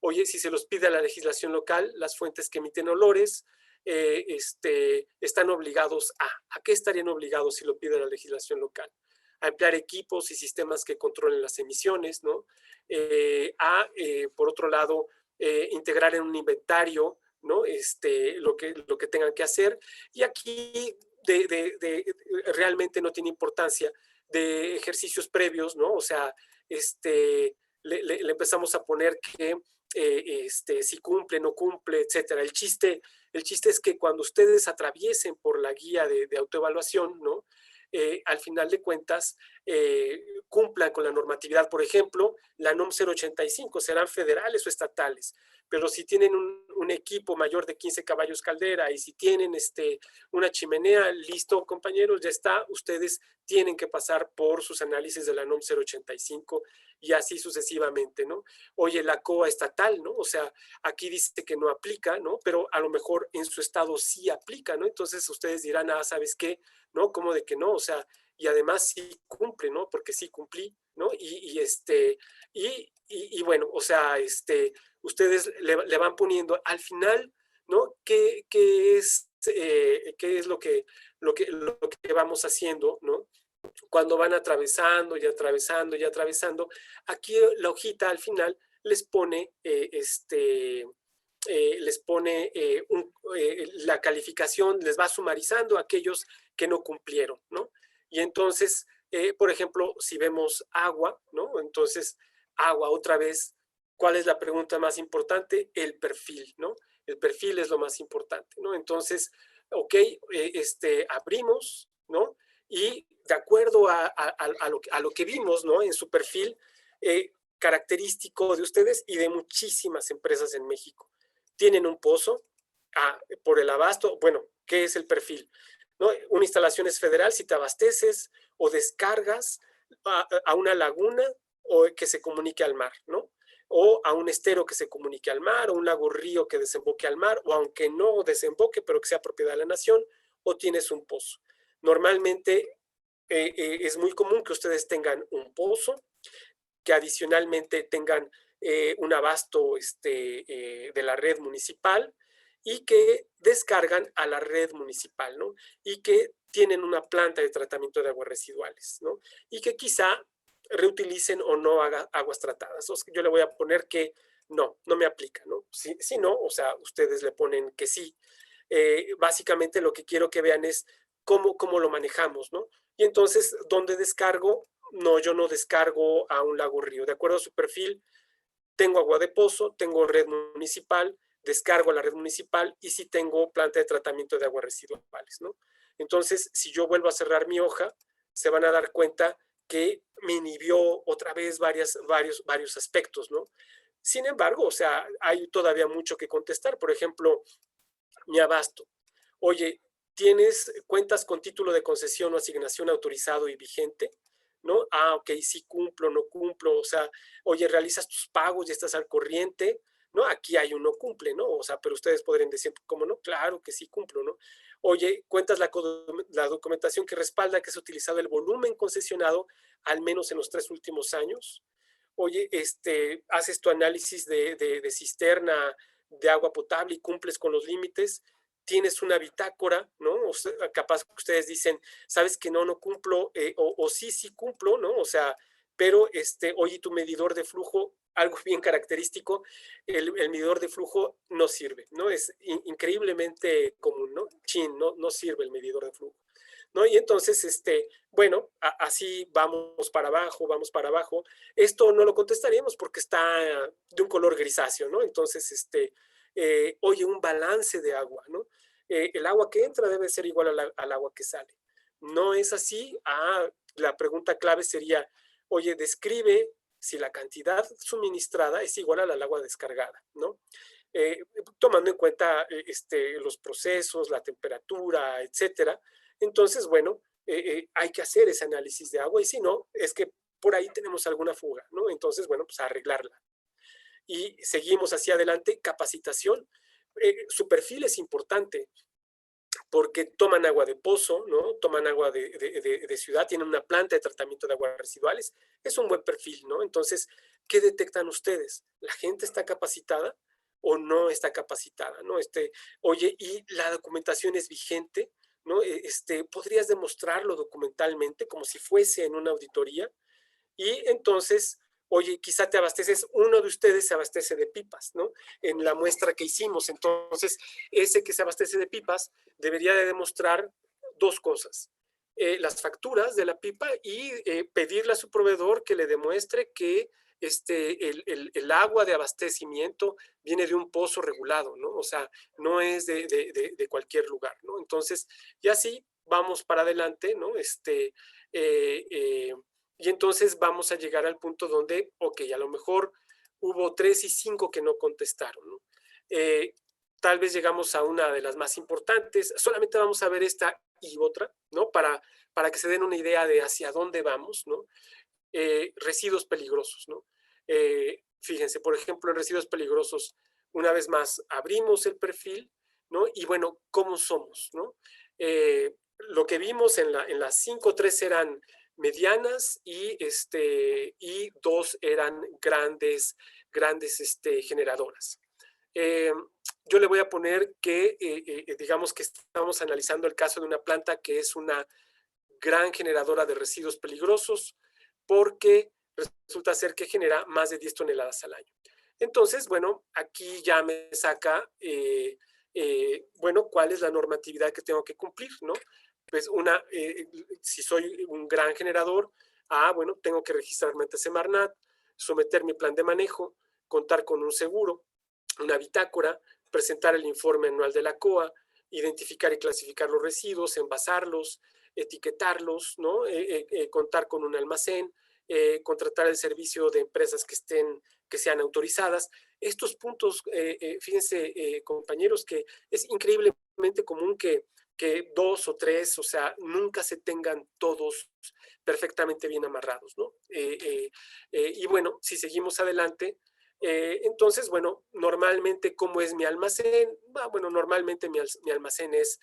Speaker 2: Oye, si se los pide a la legislación local, las fuentes que emiten olores están obligados ¿a qué estarían obligados si lo pide la legislación local? A emplear equipos y sistemas que controlen las emisiones, ¿no? Por otro lado, integrar en un inventario, ¿no? Lo que tengan que hacer. Y aquí realmente no tiene importancia de ejercicios previos, ¿no? O sea, le empezamos a poner que si cumple, no cumple, etcétera. El chiste es que cuando ustedes atraviesen por la guía de autoevaluación, ¿no? Al final de cuentas, cumplan con la normatividad. Por ejemplo, la NOM 085, serán federales o estatales, pero si tienen un equipo mayor de 15 caballos caldera y si tienen una chimenea, listo, compañeros, ya está, ustedes tienen que pasar por sus análisis de la NOM 085 y así sucesivamente, ¿no? Oye, la COA estatal, ¿no? O sea, aquí dice que no aplica, ¿no? Pero a lo mejor en su estado sí aplica, ¿no? Entonces ustedes dirán, ¿sabes qué? ¿No? ¿Cómo de que no? O sea, y además sí cumple, ¿no? Porque sí cumplí, ¿no? Y bueno, o sea, ustedes le van poniendo al final, ¿no? ¿Qué es lo que vamos haciendo, ¿no? Cuando van atravesando y atravesando y atravesando, aquí la hojita al final les pone la calificación, les va sumarizando a aquellos que no cumplieron, ¿no? Y entonces, por ejemplo, si vemos agua, ¿no? Entonces, agua, otra vez, ¿cuál es la pregunta más importante? El perfil, ¿no? El perfil es lo más importante, ¿no? Entonces, ok, abrimos, ¿no? Y de acuerdo a lo que vimos, ¿no? En su perfil característico de ustedes y de muchísimas empresas en México. Tienen un pozo por el abasto. Bueno, ¿qué es el perfil? ¿No? Una instalación es federal si te abasteces o descargas a una laguna o que se comunique al mar, ¿no? O a un estero que se comunique al mar, o un lago río que desemboque al mar, o aunque no desemboque, pero que sea propiedad de la nación, o tienes un pozo. Normalmente es muy común que ustedes tengan un pozo, que adicionalmente tengan un abasto de la red municipal y que descargan a la red municipal, ¿no? Y que tienen una planta de tratamiento de aguas residuales, ¿no? Y que quizá reutilicen o no aguas tratadas. O sea, yo le voy a poner que no me aplica, ¿no? Si no, o sea, ustedes le ponen que sí. Básicamente lo que quiero que vean es cómo lo manejamos, ¿no? Y entonces, ¿dónde descargo? No, yo no descargo a un lago río. De acuerdo a su perfil, tengo agua de pozo, tengo red municipal, descargo a la red municipal y sí tengo planta de tratamiento de aguas residuales, ¿no? Entonces, si yo vuelvo a cerrar mi hoja, se van a dar cuenta que me inhibió otra vez varios aspectos, ¿no? Sin embargo, o sea, hay todavía mucho que contestar. Por ejemplo, mi abasto. Oye, cuentas con título de concesión o asignación autorizado y vigente, ¿no? Ok, sí cumplo, no cumplo, o sea, oye, realizas tus pagos y estás al corriente, ¿no? Aquí hay un no cumple, ¿no? O sea, pero ustedes podrían decir, ¿cómo no? Claro que sí cumplo, ¿no? Oye, cuentas la documentación que respalda que has utilizado el volumen concesionado al menos en los 3 últimos años. Oye, haces tu análisis de cisterna de agua potable y cumples con los límites. Tienes una bitácora, ¿no? O sea, capaz que ustedes dicen, sabes que no cumplo, o sí cumplo, ¿no? O sea, pero oye, tu medidor de flujo, algo bien característico, el medidor de flujo no sirve, ¿no? Es increíblemente común, ¿no? No sirve el medidor de flujo, ¿no? Y entonces, bueno, así vamos para abajo. Esto no lo contestaríamos porque está de un color grisáceo, ¿no? Entonces, oye, un balance de agua, ¿no? El agua que entra debe ser igual al agua que sale. No es así. La pregunta clave sería, oye, describe si la cantidad suministrada es igual al agua descargada, ¿no? Tomando en cuenta los procesos, la temperatura, etcétera. Entonces, bueno, hay que hacer ese análisis de agua y si no, es que por ahí tenemos alguna fuga, ¿no? Entonces, bueno, pues arreglarla. Y seguimos hacia adelante, capacitación. Su perfil es importante porque toman agua de pozo, ¿no? Toman agua de ciudad, tienen una planta de tratamiento de aguas residuales, es un buen perfil, ¿no? Entonces, ¿qué detectan ustedes? ¿La gente está capacitada o no está capacitada, ¿no? Oye, ¿y la documentación es vigente? ¿No? ¿Podrías demostrarlo documentalmente como si fuese en una auditoría? Y entonces, oye, quizá te abasteces, uno de ustedes se abastece de pipas, ¿no? En la muestra que hicimos. Entonces, ese que se abastece de pipas debería de demostrar dos cosas. Las facturas de la pipa y pedirle a su proveedor que le demuestre que el agua de abastecimiento viene de un pozo regulado, ¿no? O sea, no es de cualquier lugar, ¿no? Entonces, y así vamos para adelante, ¿no? Y entonces vamos a llegar al punto donde, ok, a lo mejor hubo 3 y 5 que no contestaron, ¿no? Tal vez llegamos a una de las más importantes, solamente vamos a ver esta y otra, ¿no? Para que se den una idea de hacia dónde vamos, ¿no? Residuos peligrosos, ¿no? Fíjense, por ejemplo, en residuos peligrosos, una vez más, abrimos el perfil, ¿no? Y bueno, ¿cómo somos, no? Lo que vimos en las 5, 3 eran medianas y 2 eran grandes generadoras. Yo le voy a poner que, digamos que estamos analizando el caso de una planta que es una gran generadora de residuos peligrosos porque resulta ser que genera más de 10 toneladas al año. Entonces, bueno, aquí ya me saca, bueno, cuál es la normatividad que tengo que cumplir, ¿no? Pues si soy un gran generador, bueno, tengo que registrarme ante Semarnat, someter mi plan de manejo, contar con un seguro, una bitácora, presentar el informe anual de la COA, identificar y clasificar los residuos, envasarlos, etiquetarlos, ¿no? Contar con un almacén, contratar el servicio de empresas que sean autorizadas. Estos puntos, fíjense, compañeros, que es increíblemente común que 2 o 3, o sea, nunca se tengan todos perfectamente bien amarrados, ¿no? Y bueno, si seguimos adelante, entonces, bueno, normalmente, ¿cómo es mi almacén? Bueno, normalmente mi almacén es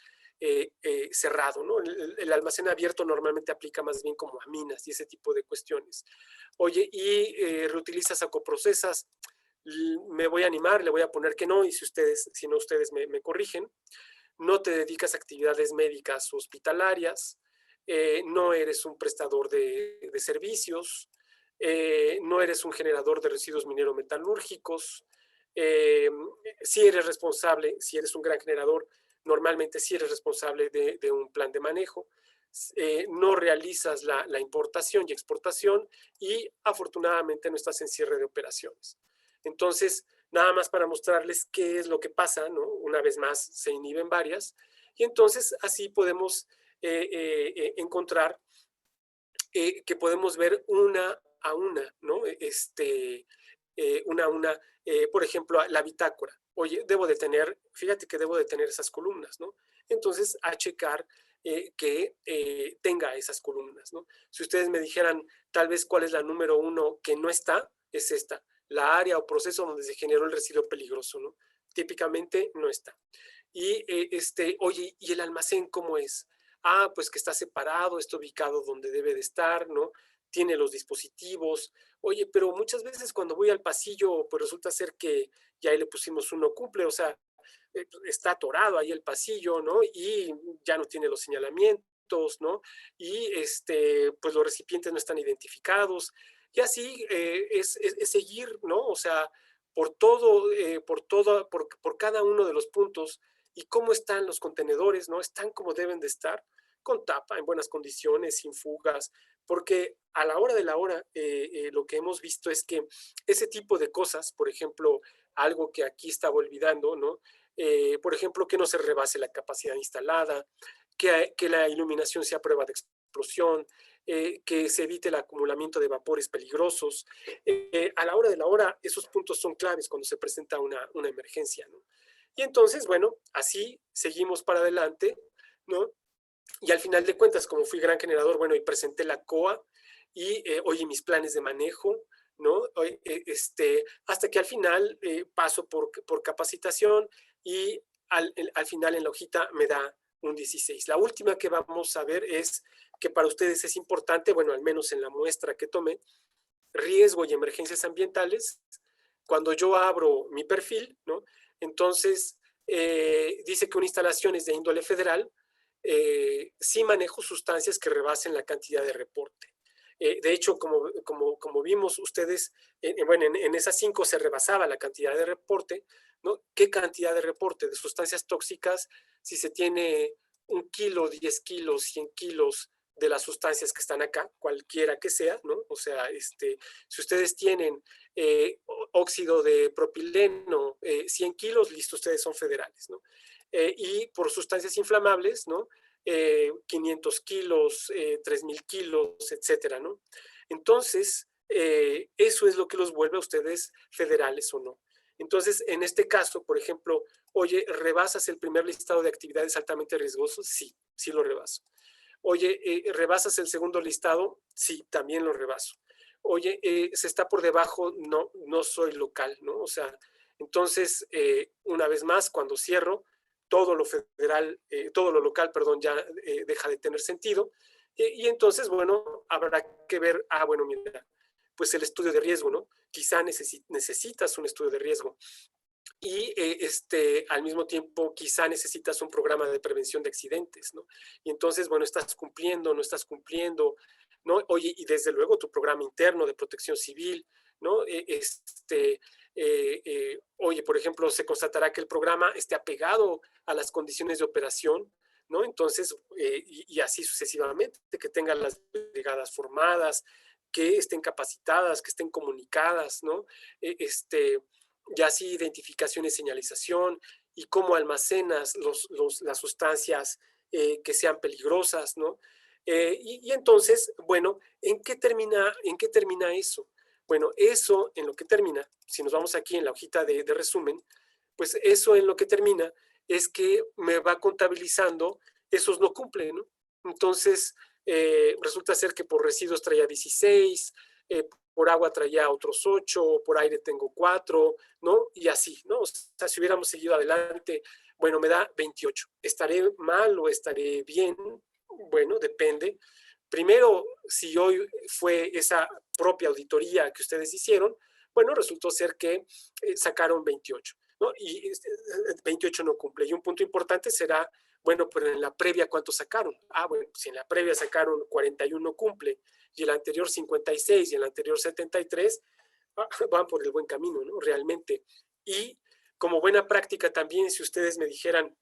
Speaker 2: cerrado, ¿no? El almacén abierto normalmente aplica más bien como a minas y ese tipo de cuestiones. Oye, ¿y reutilizas o coprocesas? Me voy a animar, le voy a poner que no, y si no ustedes me corrigen. No te dedicas a actividades médicas o hospitalarias, no eres un prestador de servicios, no eres un generador de residuos minero-metalúrgicos, si eres responsable, si eres un gran generador, normalmente si eres responsable de un plan de manejo, no realizas la importación y exportación y afortunadamente no estás en cierre de operaciones. Entonces, nada más para mostrarles qué es lo que pasa, ¿no? Una vez más, se inhiben varias y entonces así podemos encontrar que podemos ver una a una, ¿no? Una a una, por ejemplo, la bitácora. Oye, fíjate que debo de tener esas columnas, ¿no? Entonces, a checar que tenga esas columnas, ¿no? Si ustedes me dijeran tal vez cuál es la número 1 que no está, es esta, la área o proceso donde se generó el residuo peligroso, ¿no? Típicamente no está. Y oye, ¿y el almacén cómo es? Pues que está separado, está ubicado donde debe de estar, ¿no? Tiene los dispositivos. Oye, pero muchas veces cuando voy al pasillo, pues resulta ser que ya ahí le pusimos un no cumple, o sea, está atorado ahí el pasillo, ¿no? Y ya no tiene los señalamientos, ¿no? Y pues los recipientes no están identificados. Y así es seguir, ¿no? O sea, por cada uno de los puntos y cómo están los contenedores, ¿no? Están como deben de estar, con tapa, en buenas condiciones, sin fugas, porque a la hora de la hora lo que hemos visto es que ese tipo de cosas, por ejemplo, algo que aquí estaba olvidando, ¿no? Por ejemplo, que no se rebase la capacidad instalada, que la iluminación sea prueba de explosión, que se evite el acumulamiento de vapores peligrosos. A la hora de la hora, esos puntos son claves cuando se presenta una emergencia, ¿no? Y entonces, bueno, así seguimos para adelante, ¿no? Y al final de cuentas, como fui gran generador, bueno, y presenté la COA y, oye, mis planes de manejo, ¿no? Hasta que al final paso por capacitación y al final en la hojita me da un 16. La última que vamos a ver es que para ustedes es importante, bueno, al menos en la muestra que tomé, riesgo y emergencias ambientales, cuando yo abro mi perfil, ¿no? Entonces dice que una instalación es de índole federal, sí manejo sustancias que rebasen la cantidad de reporte. De hecho, como vimos ustedes, bueno, en esas 5 se rebasaba la cantidad de reporte, ¿no? ¿Qué cantidad de reporte de sustancias tóxicas? Si se tiene 1 kilo, 10 kilos, 100 kilos de las sustancias que están acá, cualquiera que sea, ¿no? O sea, si ustedes tienen óxido de propileno, 100 kilos, listo, ustedes son federales, ¿no? Y por sustancias inflamables, ¿no? 500 kilos, 3,000 kilos, etcétera, ¿no? Entonces, eso es lo que los vuelve a ustedes federales o no. Entonces, en este caso, por ejemplo, oye, ¿rebasas el primer listado de actividades altamente riesgosas? Sí, sí lo rebaso. Oye, ¿rebasas el segundo listado? Sí, también lo rebaso. Oye, ¿se está por debajo? No, no soy local, ¿no? O sea, entonces, una vez más, cuando cierro, todo lo federal, todo lo local, perdón, ya deja de tener sentido. Y entonces, bueno, habrá que ver, bueno, mira, pues el estudio de riesgo, ¿no? Quizá necesitas un estudio de riesgo. Y al mismo tiempo quizá necesitas un programa de prevención de accidentes, ¿no? Y entonces, bueno, estás cumpliendo, no estás cumpliendo, ¿no? Oye, y desde luego tu programa interno de protección civil, ¿no? Oye, por ejemplo, se constatará que el programa esté apegado a las condiciones de operación, ¿no? Entonces, y así sucesivamente, que tenga las brigadas formadas, que estén capacitadas, que estén comunicadas, ¿no? Ya así identificación y señalización, y cómo almacenas las sustancias que sean peligrosas, ¿no? Y entonces, bueno, ¿en qué termina eso? Bueno, eso en lo que termina, si nos vamos aquí en la hojita de resumen, pues eso en lo que termina es que me va contabilizando esos no cumplen, ¿no? Entonces, resulta ser que por residuos traía 16, por agua traía otros 8, por aire tengo 4, ¿no? Y así, ¿no? O sea, si hubiéramos seguido adelante, bueno, me da 28. ¿Estaré mal o estaré bien? Bueno, depende. Primero, si hoy fue esa propia auditoría que ustedes hicieron, bueno, resultó ser que sacaron 28, ¿no? Y 28 no cumple. Y un punto importante será, bueno, pero en la previa, ¿cuánto sacaron? Bueno, si en la previa sacaron 41 no cumple, y el anterior 56 y el anterior 73, van por el buen camino, ¿no? Realmente. Y como buena práctica también, si ustedes me dijeran,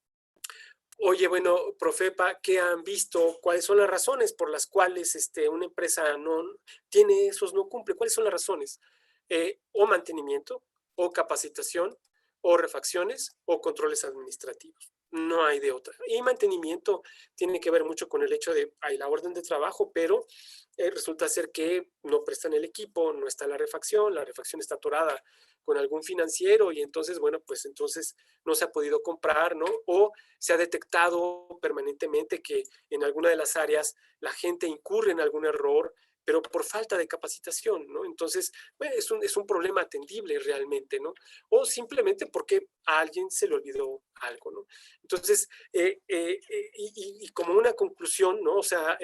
Speaker 2: oye, bueno, Profepa, ¿qué han visto? ¿Cuáles son las razones por las cuales una empresa no tiene esos no cumple? ¿Cuáles son las razones? O mantenimiento, o capacitación, o refacciones, o controles administrativos. No hay de otra. Y mantenimiento tiene que ver mucho con el hecho de, hay la orden de trabajo, pero resulta ser que no prestan el equipo, no está la refacción está atorada con algún financiero, y entonces, bueno, pues entonces no se ha podido comprar, ¿no? O se ha detectado permanentemente que en alguna de las áreas la gente incurre en algún error, pero por falta de capacitación, ¿no? Entonces, bueno, es un problema atendible realmente, ¿no? O simplemente porque a alguien se le olvidó algo, ¿no? Entonces, y como una conclusión, ¿no? O sea,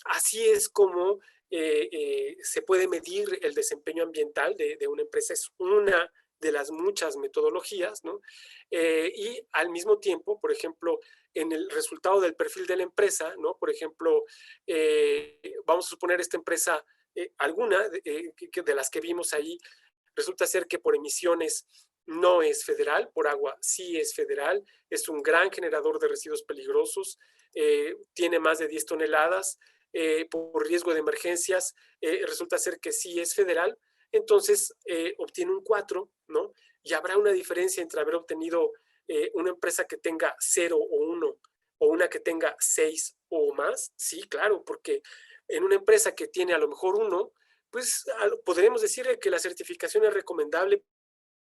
Speaker 2: así es como se puede medir el desempeño ambiental de una empresa. Es una de las muchas metodologías, ¿no? Y al mismo tiempo, por ejemplo, en el resultado del perfil de la empresa, ¿no? Por ejemplo, vamos a suponer esta empresa, alguna de las que vimos ahí, resulta ser que por emisiones no es federal, por agua sí es federal, es un gran generador de residuos peligrosos, tiene más de 10 toneladas, por riesgo de emergencias, resulta ser que sí es federal, entonces obtiene un 4, ¿no? Y habrá una diferencia entre haber obtenido una empresa que tenga 0 o 1 o una que tenga 6 o más. Sí, claro, porque en una empresa que tiene a lo mejor 1, pues podremos decir que la certificación es recomendable,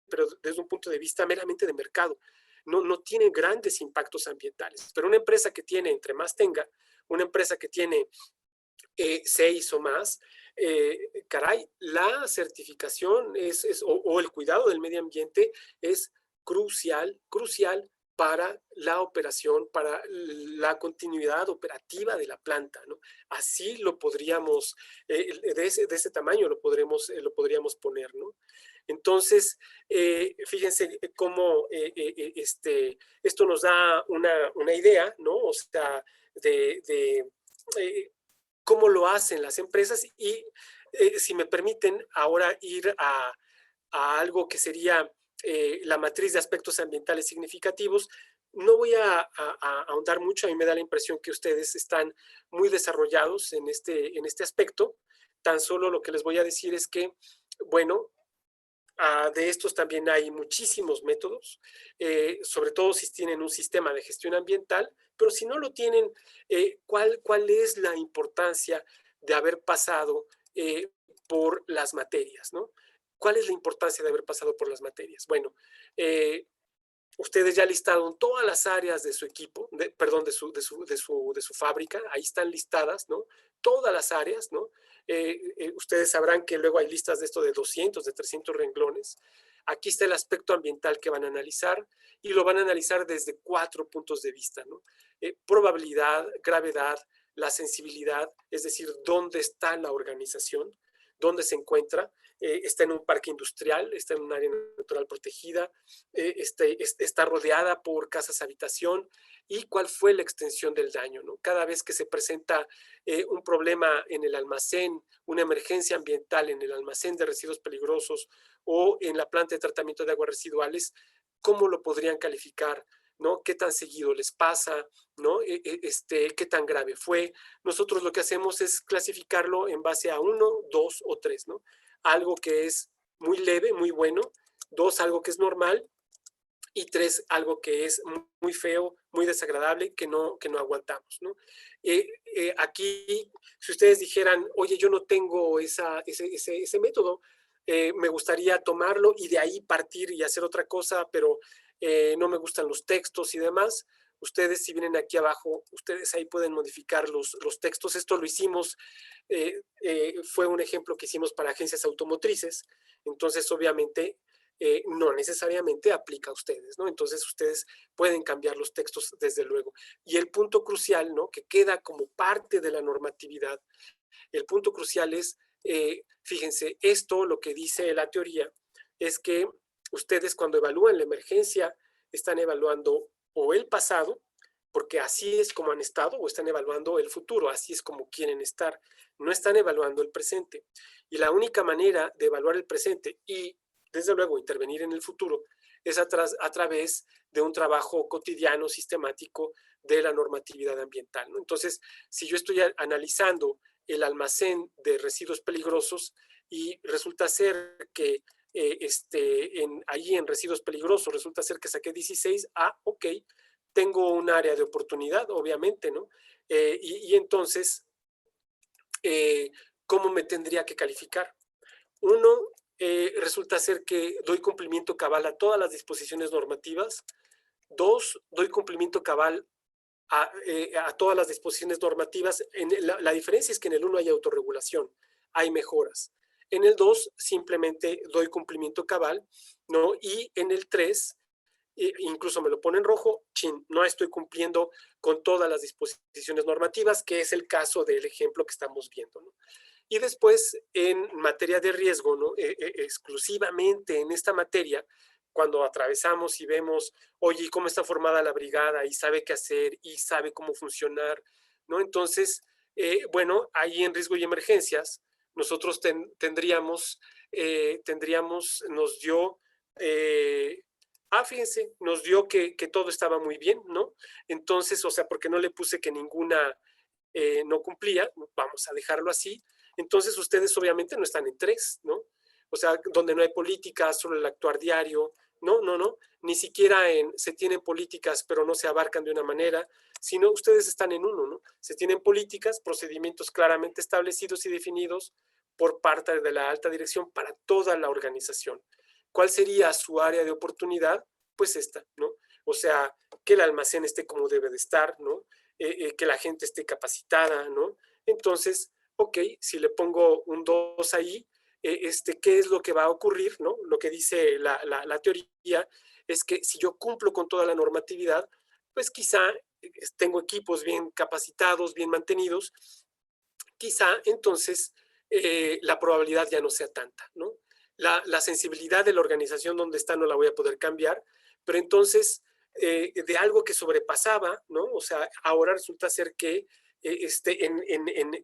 Speaker 2: pero desde un punto de vista meramente de mercado. No tiene grandes impactos ambientales. Pero una empresa que tiene, entre más tenga, una empresa que tiene 6 o más, caray, la certificación o el cuidado del medio ambiente es crucial para la operación, para la continuidad operativa de la planta, ¿no? Así lo podríamos, de ese tamaño lo podríamos poner, ¿no? Entonces, fíjense cómo esto nos da una idea, ¿no? O sea, de cómo lo hacen las empresas y, si me permiten, ahora ir a algo que sería la matriz de aspectos ambientales significativos. No voy a ahondar mucho, a mí me da la impresión que ustedes están muy desarrollados en este aspecto. Tan solo lo que les voy a decir es que, bueno, de estos también hay muchísimos métodos, sobre todo si tienen un sistema de gestión ambiental, pero si no lo tienen, ¿cuál es la importancia de haber pasado por las materias, ¿no? ¿Cuál es la importancia de haber pasado por las materias? Bueno, ustedes ya listaron todas las áreas de su equipo, perdón, de su fábrica, ahí están listadas, ¿no? Todas las áreas, ¿no? Ustedes sabrán que luego hay listas de esto de 200, de 300 renglones. Aquí está el aspecto ambiental que van a analizar y lo van a analizar desde 4 puntos de vista, ¿no? Probabilidad, gravedad, la sensibilidad, es decir, dónde está la organización, dónde se encuentra, está en un parque industrial, está en un área natural protegida, está rodeada por casas habitación, y cuál fue la extensión del daño, ¿no? Cada vez que se presenta un problema en el almacén, una emergencia ambiental en el almacén de residuos peligrosos o en la planta de tratamiento de aguas residuales, ¿cómo lo podrían calificar? ¿No? ¿Qué tan seguido les pasa? ¿No? ¿Qué tan grave fue? Nosotros lo que hacemos es clasificarlo en base a 1, 2 o 3, ¿no? Algo que es muy leve, muy bueno; 2, algo que es normal; y 3, algo que es muy feo, muy desagradable, que no aguantamos, ¿no? Aquí, si ustedes dijeran, oye, yo no tengo ese método, me gustaría tomarlo y de ahí partir y hacer otra cosa, pero no me gustan los textos y demás, ustedes, si vienen aquí abajo, ustedes ahí pueden modificar los textos. Esto lo hicimos, fue un ejemplo que hicimos para agencias automotrices, entonces obviamente no necesariamente aplica a ustedes, ¿no? Entonces ustedes pueden cambiar los textos desde luego. Y el punto crucial, ¿no? Que queda como parte de la normatividad, el punto crucial es, fíjense, esto lo que dice la teoría es que ustedes, cuando evalúan la emergencia, están evaluando o el pasado, porque así es como han estado, o están evaluando el futuro, así es como quieren estar. No están evaluando el presente. Y la única manera de evaluar el presente y, desde luego, intervenir en el futuro es a través de un trabajo cotidiano, sistemático, de la normatividad ambiental, ¿no? Entonces, si yo estoy analizando el almacén de residuos peligrosos y resulta ser que ahí en residuos peligrosos resulta ser que saqué 16, ok, tengo un área de oportunidad, obviamente, ¿no? Y entonces, ¿cómo me tendría que calificar? Uno, resulta ser que doy cumplimiento cabal a todas las disposiciones normativas. 2, doy cumplimiento cabal a todas las disposiciones normativas. La diferencia es que en el 1 hay autorregulación, hay mejoras. En el 2 simplemente doy cumplimiento cabal, ¿no? Y en el 3, incluso me lo pone en rojo, no estoy cumpliendo con todas las disposiciones normativas, que es el caso del ejemplo que estamos viendo, ¿no? Y después, en materia de riesgo, ¿no? Exclusivamente en esta materia, cuando atravesamos y vemos, oye, ¿cómo está formada la brigada? Y sabe qué hacer, y sabe cómo funcionar, ¿no? Entonces, bueno, ahí en riesgo y emergencias, nosotros nos dio, fíjense, nos dio que todo estaba muy bien, ¿no? Entonces, o sea, porque no le puse que ninguna no cumplía, vamos a dejarlo así. Entonces, ustedes obviamente no están en 3, ¿no? O sea, donde no hay políticas, solo el actuar diario. No, ni siquiera se tienen políticas, pero no se abarcan de una manera, sino ustedes están en 1, ¿no? Se tienen políticas, procedimientos claramente establecidos y definidos por parte de la alta dirección para toda la organización. ¿Cuál sería su área de oportunidad? Pues esta, ¿no? O sea, que el almacén esté como debe de estar, ¿no? Que la gente esté capacitada, ¿no? Entonces, ok, si le pongo un 2 ahí, ¿qué es lo que va a ocurrir, ¿no? Lo que dice la teoría es que si yo cumplo con toda la normatividad, pues quizá tengo equipos bien capacitados, bien mantenidos, quizá entonces la probabilidad ya no sea tanta, ¿no? La sensibilidad de la organización donde está no la voy a poder cambiar, pero entonces de algo que sobrepasaba, ¿no? O sea, ahora resulta ser que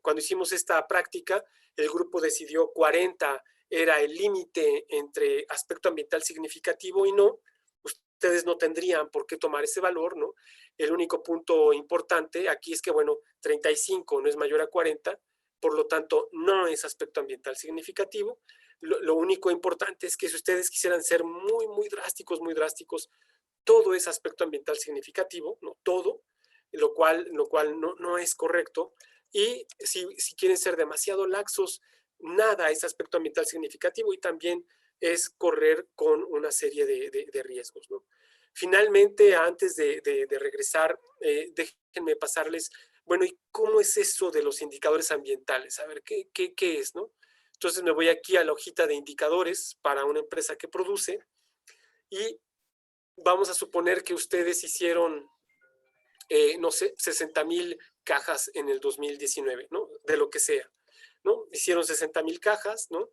Speaker 2: cuando hicimos esta práctica, el grupo decidió 40 era el límite entre aspecto ambiental significativo y no. Ustedes no tendrían por qué tomar ese valor, ¿no? El único punto importante aquí es que, bueno, 35 no es mayor a 40, por lo tanto, no es aspecto ambiental significativo. Lo único importante es que si ustedes quisieran ser muy drásticos, todo es aspecto ambiental significativo, ¿no? Todo, lo cual no es correcto. Y si quieren ser demasiado laxos, nada es aspecto ambiental significativo y también es correr con una serie de riesgos, ¿no? Finalmente, antes de regresar, déjenme pasarles, bueno, ¿y cómo es eso de los indicadores ambientales? A ver, ¿qué es, no? Entonces me voy aquí a la hojita de indicadores para una empresa que produce y vamos a suponer que ustedes hicieron, no sé, 60,000 cajas en el 2019, ¿no? De lo que sea, ¿no? Hicieron 60,000 cajas, ¿no?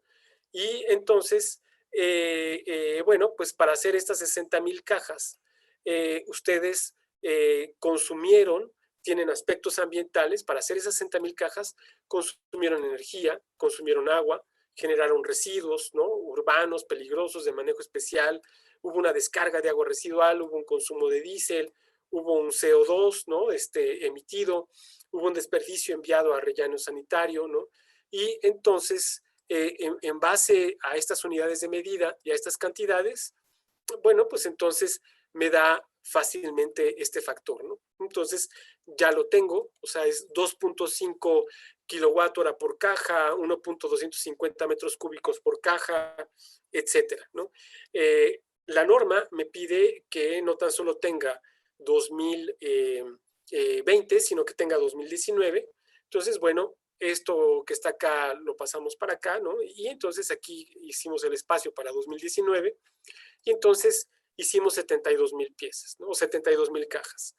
Speaker 2: Y entonces, bueno, pues para hacer estas 60,000 cajas, ustedes consumieron, tienen aspectos ambientales, para hacer esas 60,000 cajas, consumieron energía, consumieron agua, generaron residuos, ¿no? Urbanos, peligrosos, de manejo especial, hubo una descarga de agua residual, hubo un consumo de diésel, hubo un CO2, ¿no? Emitido, hubo un desperdicio enviado a relleno sanitario, ¿no? Y entonces, en base a estas unidades de medida y a estas cantidades, bueno, pues entonces me da fácilmente este factor, ¿no? Entonces ya lo tengo, o sea, es 2.5 kilowatt-hora por caja, 1.250 metros cúbicos por caja, etcétera, ¿no? La norma me pide que no tan solo tenga 2020, sino que tenga 2019. Entonces, bueno, esto que está acá lo pasamos para acá, ¿no? Y entonces aquí hicimos el espacio para 2019 y entonces hicimos 72,000 piezas, ¿no? O 72,000 cajas,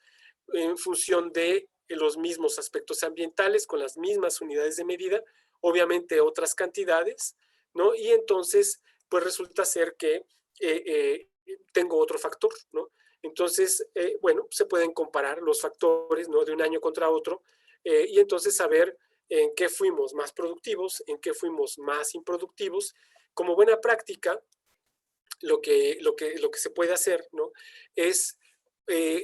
Speaker 2: en función de los mismos aspectos ambientales, con las mismas unidades de medida, obviamente otras cantidades, ¿no? Y entonces, pues resulta ser que tengo otro factor, ¿no? Entonces, bueno, se pueden comparar los factores, ¿no? De un año contra otro, y entonces saber en qué fuimos más productivos, en qué fuimos más improductivos. Como buena práctica, lo que se puede hacer, ¿no? Es,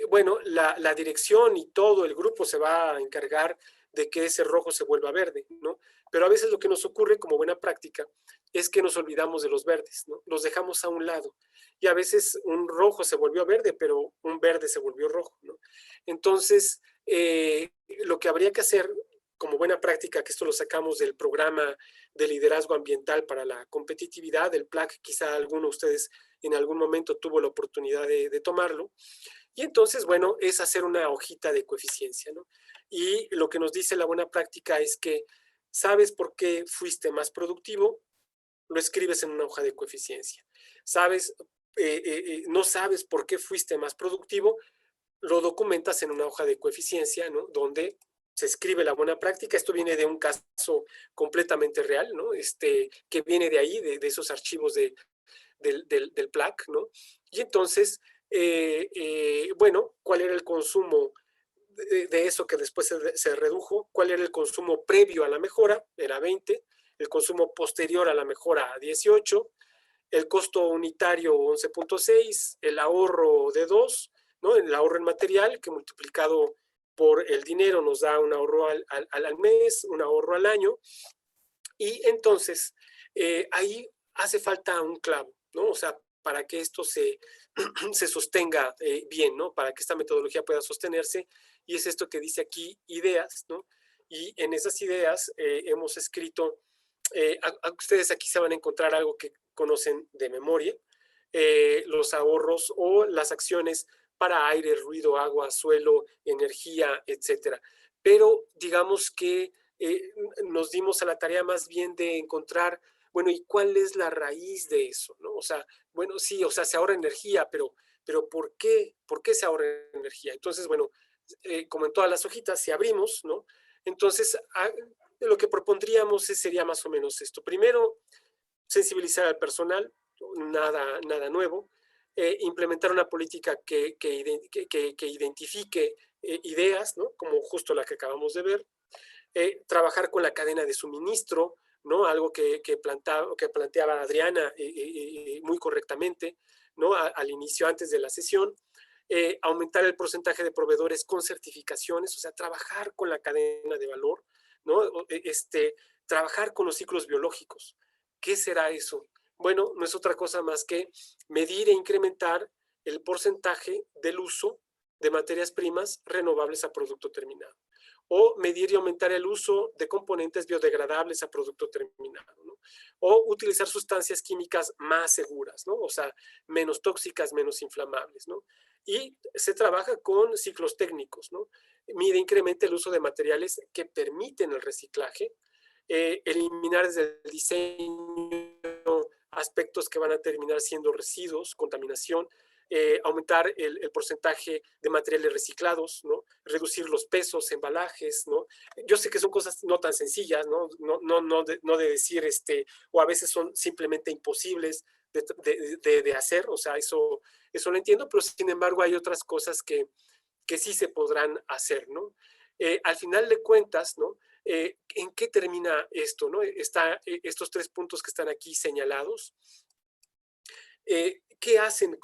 Speaker 2: bueno, la dirección y todo el grupo se va a encargar de que ese rojo se vuelva verde, ¿no? Pero a veces lo que nos ocurre como buena práctica es que nos olvidamos de los verdes, ¿no? Los dejamos a un lado. Y a veces un rojo se volvió verde, pero un verde se volvió rojo, ¿no? Entonces, lo que habría que hacer como buena práctica, que esto lo sacamos del programa de liderazgo ambiental para la competitividad, del PLAC, quizá alguno de ustedes en algún momento tuvo la oportunidad de tomarlo. Y entonces, bueno, es hacer una hojita de coeficiencia, ¿no? Y lo que nos dice la buena práctica es que sabes por qué fuiste más productivo, lo escribes en una hoja de coeficiencia. Sabes, no sabes por qué fuiste más productivo, lo documentas en una hoja de coeficiencia, ¿no? Donde se escribe la buena práctica. Esto viene de un caso completamente real, ¿no? Que viene de ahí, de esos archivos del PLAC, ¿no? Y entonces, bueno, ¿cuál era el consumo de eso que después se redujo? ¿Cuál era el consumo previo a la mejora? Era 20. El consumo posterior a la mejora, 18. El costo unitario, 11.6. El ahorro de 2, ¿no? El ahorro en material, que multiplicado por el dinero nos da un ahorro al mes, un ahorro al año. Y entonces, ahí hace falta un clavo, ¿no? O sea, para que esto se sostenga bien, ¿no? Para que esta metodología pueda sostenerse. Y es esto que dice aquí, ideas, ¿no? Y en esas ideas hemos escrito, ustedes aquí se van a encontrar algo que conocen de memoria, los ahorros o las acciones para aire, ruido, agua, suelo, energía, etcétera. Pero digamos que nos dimos a la tarea más bien de encontrar Bueno, ¿y cuál es la raíz de eso, no? O sea, bueno, sí, o sea, se ahorra energía, pero ¿por qué? ¿Por qué se ahorra energía? Entonces, bueno, como en todas las hojitas, si abrimos, ¿no? Entonces, lo que propondríamos sería más o menos esto. Primero, sensibilizar al personal, nada nuevo. Implementar una política que identifique ideas, ¿no? Como justo la que acabamos de ver. Trabajar con la cadena de suministro, ¿no? Algo que planteaba Adriana muy correctamente, ¿no? Al inicio, antes de la sesión. Aumentar el porcentaje de proveedores con certificaciones, o sea, trabajar con la cadena de valor, ¿no? Trabajar con los ciclos biológicos. ¿Qué será eso? Bueno, no es otra cosa más que medir e incrementar el porcentaje del uso de materias primas renovables a producto terminado, o medir y aumentar el uso de componentes biodegradables a producto terminado, ¿no? O utilizar sustancias químicas más seguras, ¿no? O sea, menos tóxicas, menos inflamables, ¿no? Y se trabaja con ciclos técnicos, ¿no? Mide e incrementa el uso de materiales que permiten el reciclaje, eliminar desde el diseño aspectos que van a terminar siendo residuos, contaminación, aumentar el porcentaje de materiales reciclados, ¿no? Reducir los pesos, embalajes, ¿no? Yo sé que son cosas no tan sencillas, ¿no? No de decir, o a veces son simplemente imposibles de hacer, o sea, eso lo entiendo, pero sin embargo hay otras cosas que sí se podrán hacer, ¿no? Al final de cuentas, ¿no? ¿En qué termina esto, no? Estos 3 puntos que están aquí señalados. ¿Qué hacen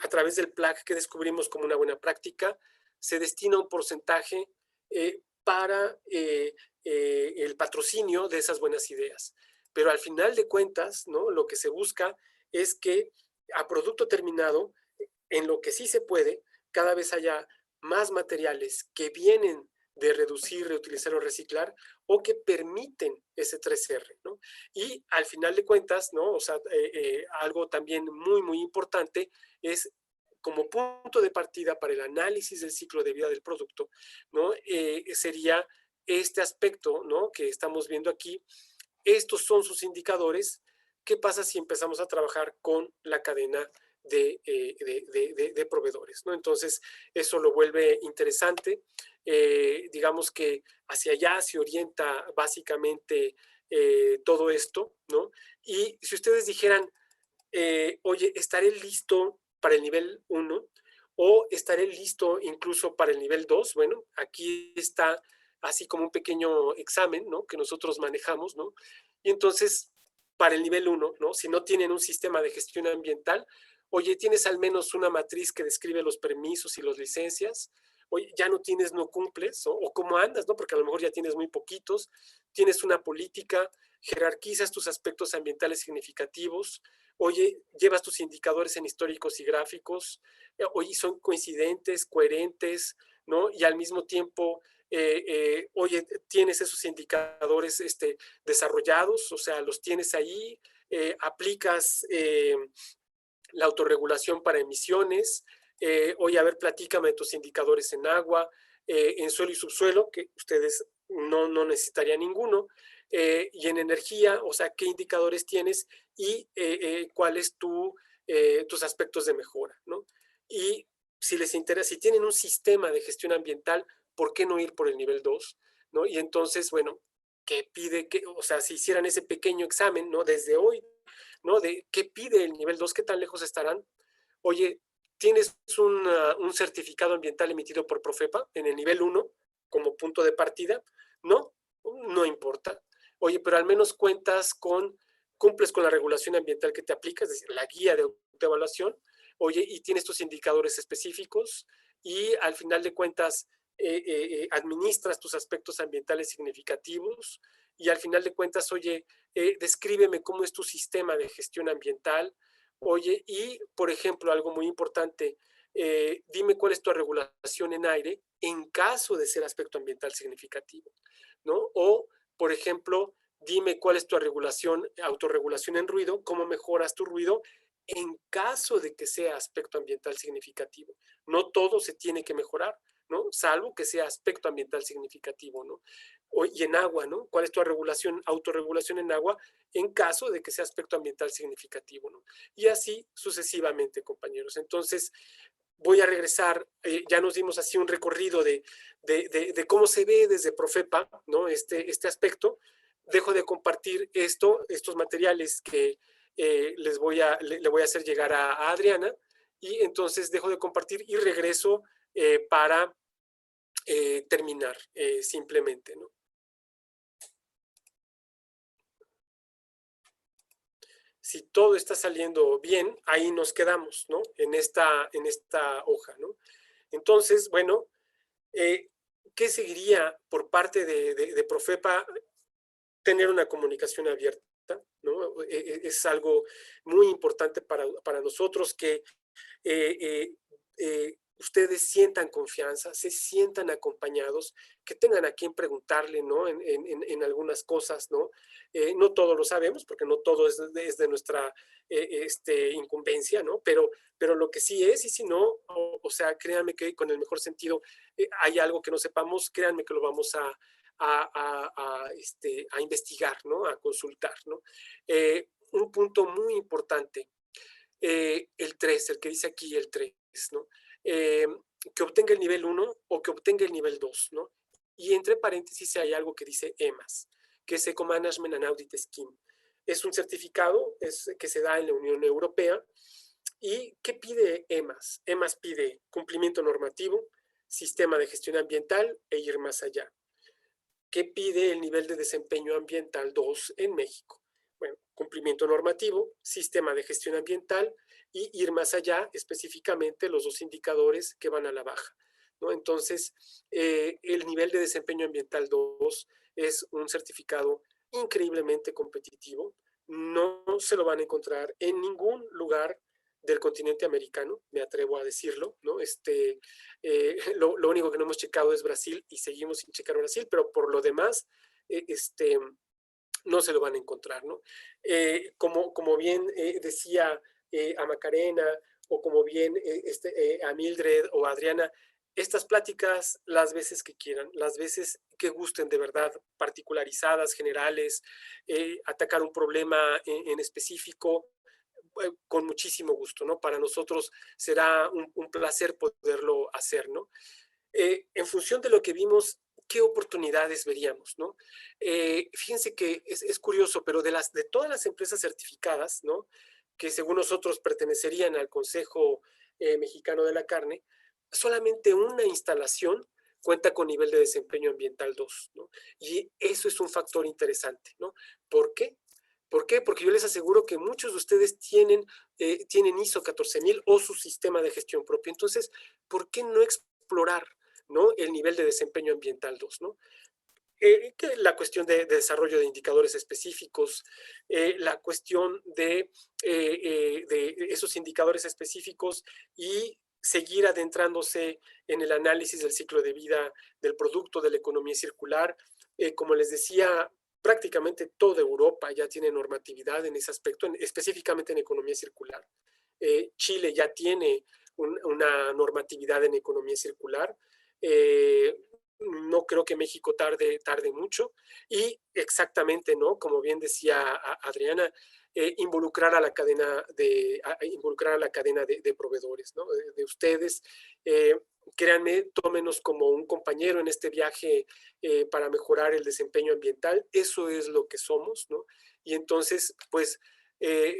Speaker 2: a través del PLAC que descubrimos como una buena práctica? Se destina un porcentaje para el patrocinio de esas buenas ideas. Pero al final de cuentas, ¿no? Lo que se busca es que a producto terminado, en lo que sí se puede, cada vez haya más materiales que vienen de reducir, reutilizar o reciclar, o que permiten ese 3R, ¿no? Y al final de cuentas, ¿no? O sea, algo también muy importante es, como punto de partida para el análisis del ciclo de vida del producto, ¿no? Sería este aspecto, ¿no? Que estamos viendo aquí. Estos son sus indicadores. ¿Qué pasa si empezamos a trabajar con la cadena de proveedores, ¿no? Entonces, eso lo vuelve interesante. Digamos que hacia allá se orienta básicamente todo esto, ¿no? Y si ustedes dijeran, oye, ¿estaré listo para el nivel 1 o estaré listo incluso para el nivel 2? Bueno, aquí está así como un pequeño examen, ¿no? Que nosotros manejamos, ¿no? Y entonces, para el nivel 1, ¿no? Si no tienen un sistema de gestión ambiental, oye, ¿tienes al menos una matriz que describe los permisos y las licencias? Oye, ya no tienes, no cumples, o cómo andas, ¿no? Porque a lo mejor ya tienes muy poquitos. Tienes una política, jerarquizas tus aspectos ambientales significativos. Oye, llevas tus indicadores en históricos y gráficos. Oye, son coincidentes, coherentes, ¿no? Y al mismo tiempo, oye, tienes esos indicadores desarrollados, o sea, los tienes ahí, aplicas la autorregulación para emisiones. Oye, a ver, platícame de tus indicadores en agua, en suelo y subsuelo, que ustedes no necesitarían ninguno, y en energía, o sea, qué indicadores tienes y cuál es tus aspectos de mejora, ¿no? Y si les interesa, si tienen un sistema de gestión ambiental, ¿por qué no ir por el nivel 2? ¿No? Y entonces, bueno, ¿qué pide? O sea, si hicieran ese pequeño examen, ¿no? Desde hoy, ¿no? De qué pide el nivel 2, qué tan lejos estarán. Oye, tienes un certificado ambiental emitido por Profepa en el nivel 1 como punto de partida, no importa. Oye, pero al menos cumples con la regulación ambiental que te aplica, es decir, la guía de autoevaluación. Oye, y tienes tus indicadores específicos y al final de cuentas administras tus aspectos ambientales significativos y al final de cuentas, oye, descríbeme cómo es tu sistema de gestión ambiental. Oye, y por ejemplo, algo muy importante, dime cuál es tu regulación en aire en caso de ser aspecto ambiental significativo, ¿no? O, por ejemplo, dime cuál es tu autorregulación en ruido, cómo mejoras tu ruido en caso de que sea aspecto ambiental significativo. No todo se tiene que mejorar, ¿no? Salvo que sea aspecto ambiental significativo, ¿no? y en agua, ¿no? ¿Cuál es tu autorregulación en agua en caso de que sea aspecto ambiental significativo, ¿no? Y así sucesivamente, compañeros. Entonces, voy a regresar, ya nos dimos así un recorrido de cómo se ve desde Profepa, ¿no? Este aspecto. Dejo de compartir estos materiales que le voy a hacer llegar a Adriana, y entonces dejo de compartir y regreso para terminar simplemente, ¿no? Si todo está saliendo bien, ahí nos quedamos, ¿no? En esta hoja, ¿no? Entonces, bueno, ¿qué seguiría por parte de Profepa? Tener una comunicación abierta, ¿no? Es algo muy importante para nosotros que ustedes sientan confianza, se sientan acompañados, que tengan a quien preguntarle, ¿no? En algunas cosas, ¿no? No todo lo sabemos, porque no todo es de nuestra incumbencia, ¿no? Pero lo que sí es, y si no, o sea, créanme que con el mejor sentido hay algo que no sepamos, créanme que lo vamos a investigar, ¿no? A consultar, ¿no? Un punto muy importante, el 3, el que dice aquí el 3, ¿no? Que obtenga el nivel 1 o que obtenga el nivel 2, ¿no? Y entre paréntesis hay algo que dice EMAS, que es Eco Management and Audit Scheme. Es un certificado que se da en la Unión Europea. ¿Y qué pide EMAS? EMAS pide cumplimiento normativo, sistema de gestión ambiental e ir más allá. ¿Qué pide el nivel de desempeño ambiental 2 en México? Bueno, cumplimiento normativo, sistema de gestión ambiental y ir más allá, específicamente los dos indicadores que van a la baja, ¿no? Entonces, el nivel de desempeño ambiental 2 es un certificado increíblemente competitivo. No se lo van a encontrar en ningún lugar del continente americano, me atrevo a decirlo, ¿no? Lo único que no hemos checado es Brasil y seguimos sin checar Brasil, pero por lo demás, no se lo van a encontrar, ¿no? Como bien decía a Macarena, o como bien a Mildred o a Adriana, estas pláticas las veces que quieran, las veces que gusten de verdad, particularizadas, generales, atacar un problema en específico, con muchísimo gusto, ¿no? Para nosotros será un placer poderlo hacer, ¿no? En función de lo que vimos, ¿qué oportunidades veríamos, ¿no? Fíjense que es curioso, pero de todas las empresas certificadas, ¿no? Que según nosotros pertenecerían al Consejo Mexicano de la Carne, solamente una instalación cuenta con nivel de desempeño ambiental 2, ¿no? Y eso es un factor interesante, ¿no? ¿Por qué? ¿Por qué? Porque yo les aseguro que muchos de ustedes tienen ISO 14000 o su sistema de gestión propio. Entonces, ¿por qué no explorar, ¿no? El nivel de desempeño ambiental 2, ¿no? Que la cuestión de desarrollo de indicadores específicos, la cuestión de esos indicadores específicos y seguir adentrándose en el análisis del ciclo de vida del producto, de la economía circular. Como les decía, prácticamente toda Europa ya tiene normatividad en ese aspecto, específicamente en economía circular. Chile ya tiene una normatividad en economía circular. No creo que México tarde mucho, y exactamente, ¿no? Como bien decía Adriana, involucrar a la cadena de proveedores, ¿no? De ustedes. Créanme, tómenos como un compañero en este viaje para mejorar el desempeño ambiental. Eso es lo que somos, ¿no? Y entonces, pues,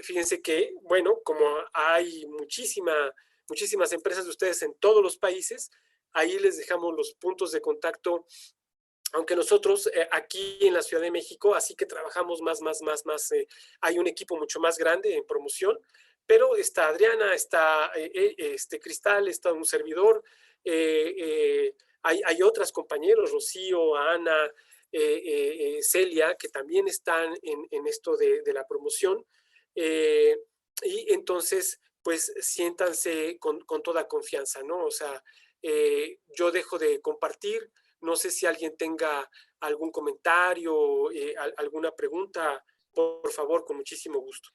Speaker 2: fíjense que, bueno, como hay muchísimas empresas de ustedes en todos los países, ahí les dejamos los puntos de contacto, aunque nosotros aquí en la Ciudad de México, así que trabajamos más, hay un equipo mucho más grande en promoción, pero está Adriana, está Cristal, está un servidor, hay otras compañeros, Rocío, Ana, Celia, que también están en esto de la promoción, y entonces, pues, siéntanse con toda confianza, ¿no? O sea, yo dejo de compartir. No sé si alguien tenga algún comentario, alguna pregunta, por favor, con muchísimo gusto.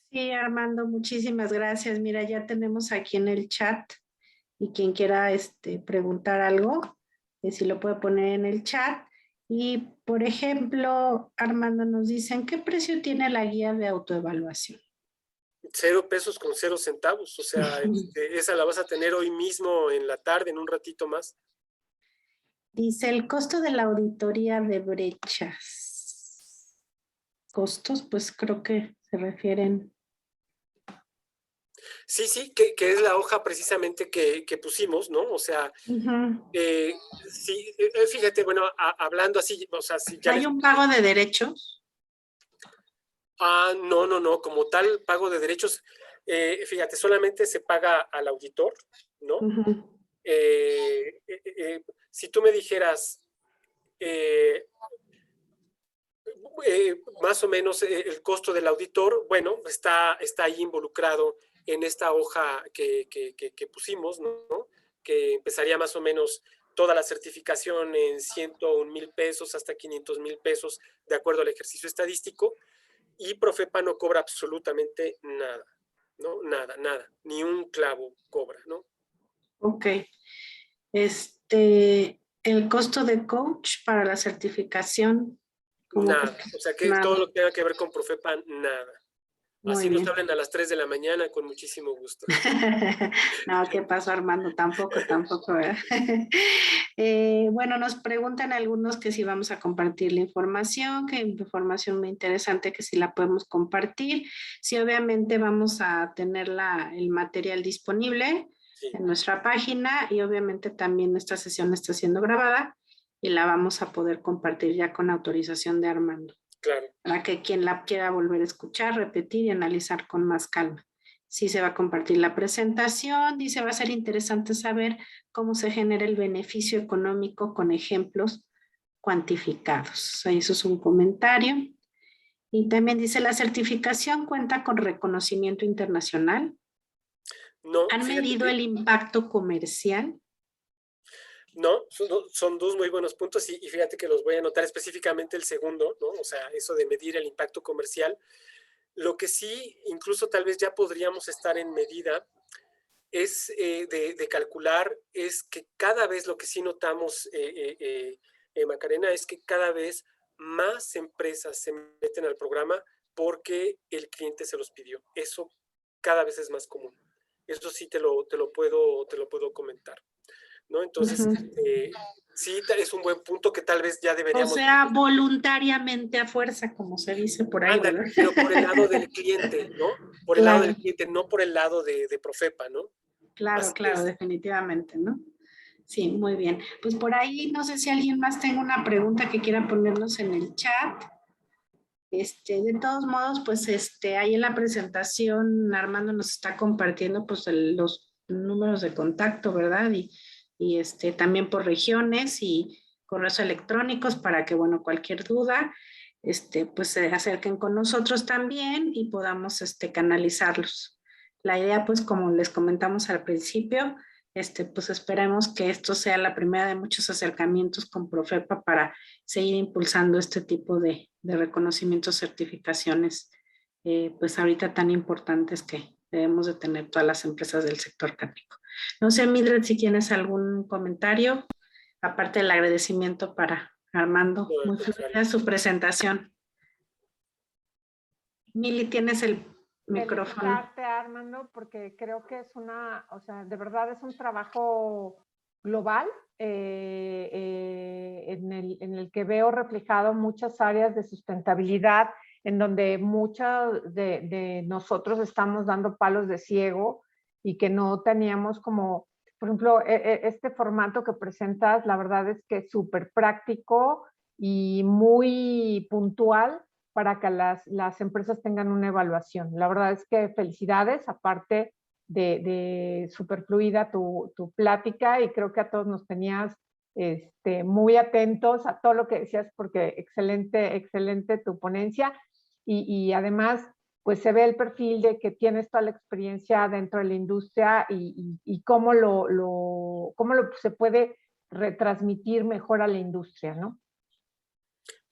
Speaker 3: Sí, Armando, muchísimas gracias. Mira, ya tenemos aquí en el chat, y quien quiera preguntar algo, si lo puede poner en el chat. Y, por ejemplo, Armando nos dicen, ¿qué precio tiene la guía de autoevaluación?
Speaker 2: 0 pesos con 0 centavos. O sea, esa la vas a tener hoy mismo en la tarde, en un ratito más.
Speaker 3: Dice, el costo de la auditoría de brechas. ¿Costos? Pues creo que se refieren.
Speaker 2: Sí, sí, que es la hoja precisamente que pusimos, ¿no? O sea, sí, fíjate, bueno, hablando así, o sea, si ya
Speaker 3: ¿Hay un pago de derechos?
Speaker 2: No, no, no, como tal pago de derechos, fíjate, solamente se paga al auditor, ¿no? Si tú me dijeras más o menos el costo del auditor, bueno, está ahí involucrado en esta hoja que pusimos, ¿no? Que empezaría más o menos toda la certificación en 101,000 pesos hasta 500,000 pesos, de acuerdo al ejercicio estadístico, y Profepa no cobra absolutamente nada, ¿no? Nada, nada, ni un clavo cobra, ¿no?
Speaker 3: Ok. El costo de coach para la certificación, como que
Speaker 2: Nada, o sea que todo
Speaker 3: nada.
Speaker 2: lo que tenga que ver con Profepa, nada.
Speaker 3: Muy
Speaker 2: Así nos
Speaker 3: bien.
Speaker 2: hablen a las 3 de la mañana, con muchísimo gusto.
Speaker 3: No, ¿qué pasó, Armando? Tampoco, ¿verdad? Bueno, nos preguntan algunos que si vamos a compartir la información, que información muy interesante que si la podemos compartir. Si obviamente vamos a tener el material disponible
Speaker 2: Sí,
Speaker 3: en nuestra página y obviamente también esta sesión está siendo grabada y la vamos a poder compartir ya con autorización de Armando,
Speaker 2: claro.
Speaker 3: para que quien la quiera volver a escuchar, repetir y analizar con más calma. Sí se va a compartir la presentación, dice va a ser interesante saber cómo se genera el beneficio económico con ejemplos cuantificados. Eso es un comentario. Y también dice la certificación cuenta con reconocimiento internacional.
Speaker 2: No,
Speaker 3: ¿Han
Speaker 2: fíjate
Speaker 3: medido
Speaker 2: que
Speaker 3: el impacto comercial?
Speaker 2: no, son dos muy buenos puntos y fíjate que los voy a anotar específicamente el segundo, ¿no? O sea, eso de medir el impacto comercial. Lo que sí, incluso tal vez ya podríamos estar en medida, es de calcular, es que cada vez lo que sí notamos, Macarena, es que cada vez más empresas se meten al programa porque el cliente se los pidió. Eso cada vez es más común. Eso sí te lo puedo comentar, ¿no? Entonces, sí, es un buen punto que tal vez ya
Speaker 3: O
Speaker 2: deberíamos.
Speaker 3: sea, voluntariamente a fuerza, como se dice por ahí,
Speaker 2: Ándale,
Speaker 3: ¿verdad?
Speaker 2: pero por el lado del cliente, ¿no? Por el lado
Speaker 3: Claro,
Speaker 2: del cliente, no por el lado de Profepa, ¿no?
Speaker 3: claro,
Speaker 2: Así
Speaker 3: claro,
Speaker 2: es.
Speaker 3: definitivamente, ¿no? Sí, muy bien. Pues por ahí no sé si alguien más tenga una pregunta que quiera ponernos en el chat. De todos modos, pues ahí en la presentación Armando nos está compartiendo pues los números de contacto, ¿verdad? Y también por regiones y correos electrónicos para que, bueno, cualquier duda, pues se acerquen con nosotros también y podamos canalizarlos. La idea, pues, como les comentamos al principio, pues esperemos que esto sea la primera de muchos acercamientos con Profepa para seguir impulsando este tipo de reconocimientos, certificaciones, pues ahorita tan importantes que debemos de tener todas las empresas del sector cárnico. No sé, Mildred, si tienes algún comentario, aparte del agradecimiento para Armando,
Speaker 2: No, al
Speaker 3: muy
Speaker 2: contrario.
Speaker 3: fluida su presentación. Mili, tienes el micrófono.
Speaker 1: Felicitarte, Armando, porque creo que es o sea, de verdad es un trabajo global en el que veo reflejado muchas áreas de sustentabilidad, en donde muchos de nosotros estamos dando palos de ciego y que no teníamos como, por ejemplo, este formato que presentas, la verdad es que es súper práctico y muy puntual para que las empresas tengan una evaluación. La verdad es que felicidades, aparte de súper fluida tu plática y creo que a todos nos tenías muy atentos a todo lo que decías porque excelente, excelente tu ponencia y además pues se ve el perfil de que tienes toda la experiencia dentro de la industria y cómo se puede retransmitir mejor a la industria, ¿no?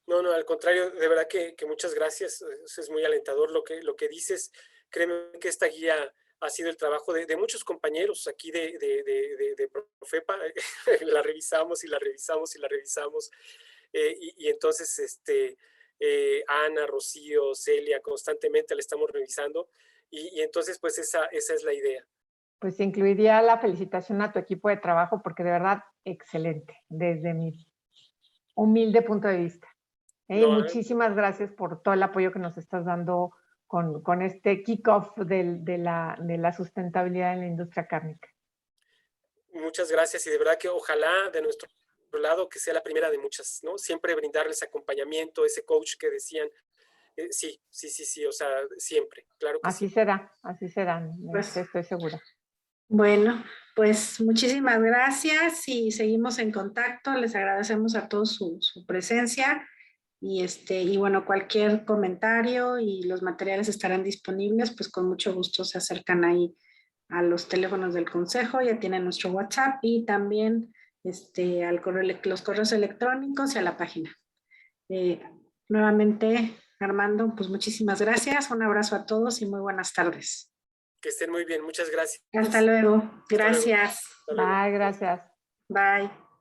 Speaker 2: No, no, al contrario, de verdad que muchas gracias. Es muy alentador lo que dices. Créeme que esta guía ha sido el trabajo de muchos compañeros aquí de Profepa. La revisamos y la revisamos y la revisamos. y entonces Ana, Rocío, Celia, constantemente la estamos revisando y entonces pues esa es la idea.
Speaker 1: Pues incluiría la felicitación a tu equipo de trabajo porque de verdad excelente desde mi humilde punto de vista. Y muchísimas gracias por todo el apoyo que nos estás dando con este kickoff de la sustentabilidad en la industria cárnica.
Speaker 2: Muchas gracias y de verdad que ojalá de nuestro lado que sea la primera de muchas, ¿no? Siempre brindarles acompañamiento, ese coach que decían, sí, o sea, siempre, claro que
Speaker 1: así
Speaker 2: sí.
Speaker 1: Así será,
Speaker 3: Pues,
Speaker 1: estoy segura.
Speaker 3: Bueno, pues muchísimas gracias y seguimos en contacto. Les agradecemos a todos su presencia y bueno, cualquier comentario y los materiales estarán disponibles, pues con mucho gusto se acercan ahí a los teléfonos del consejo, ya tienen nuestro WhatsApp y también los correos electrónicos y a la página. Nuevamente, Armando, pues muchísimas gracias, un abrazo a todos y muy buenas tardes.
Speaker 2: Que estén muy bien, muchas gracias.
Speaker 3: Hasta luego, gracias.
Speaker 2: Hasta luego.
Speaker 1: Bye, gracias.
Speaker 3: Bye.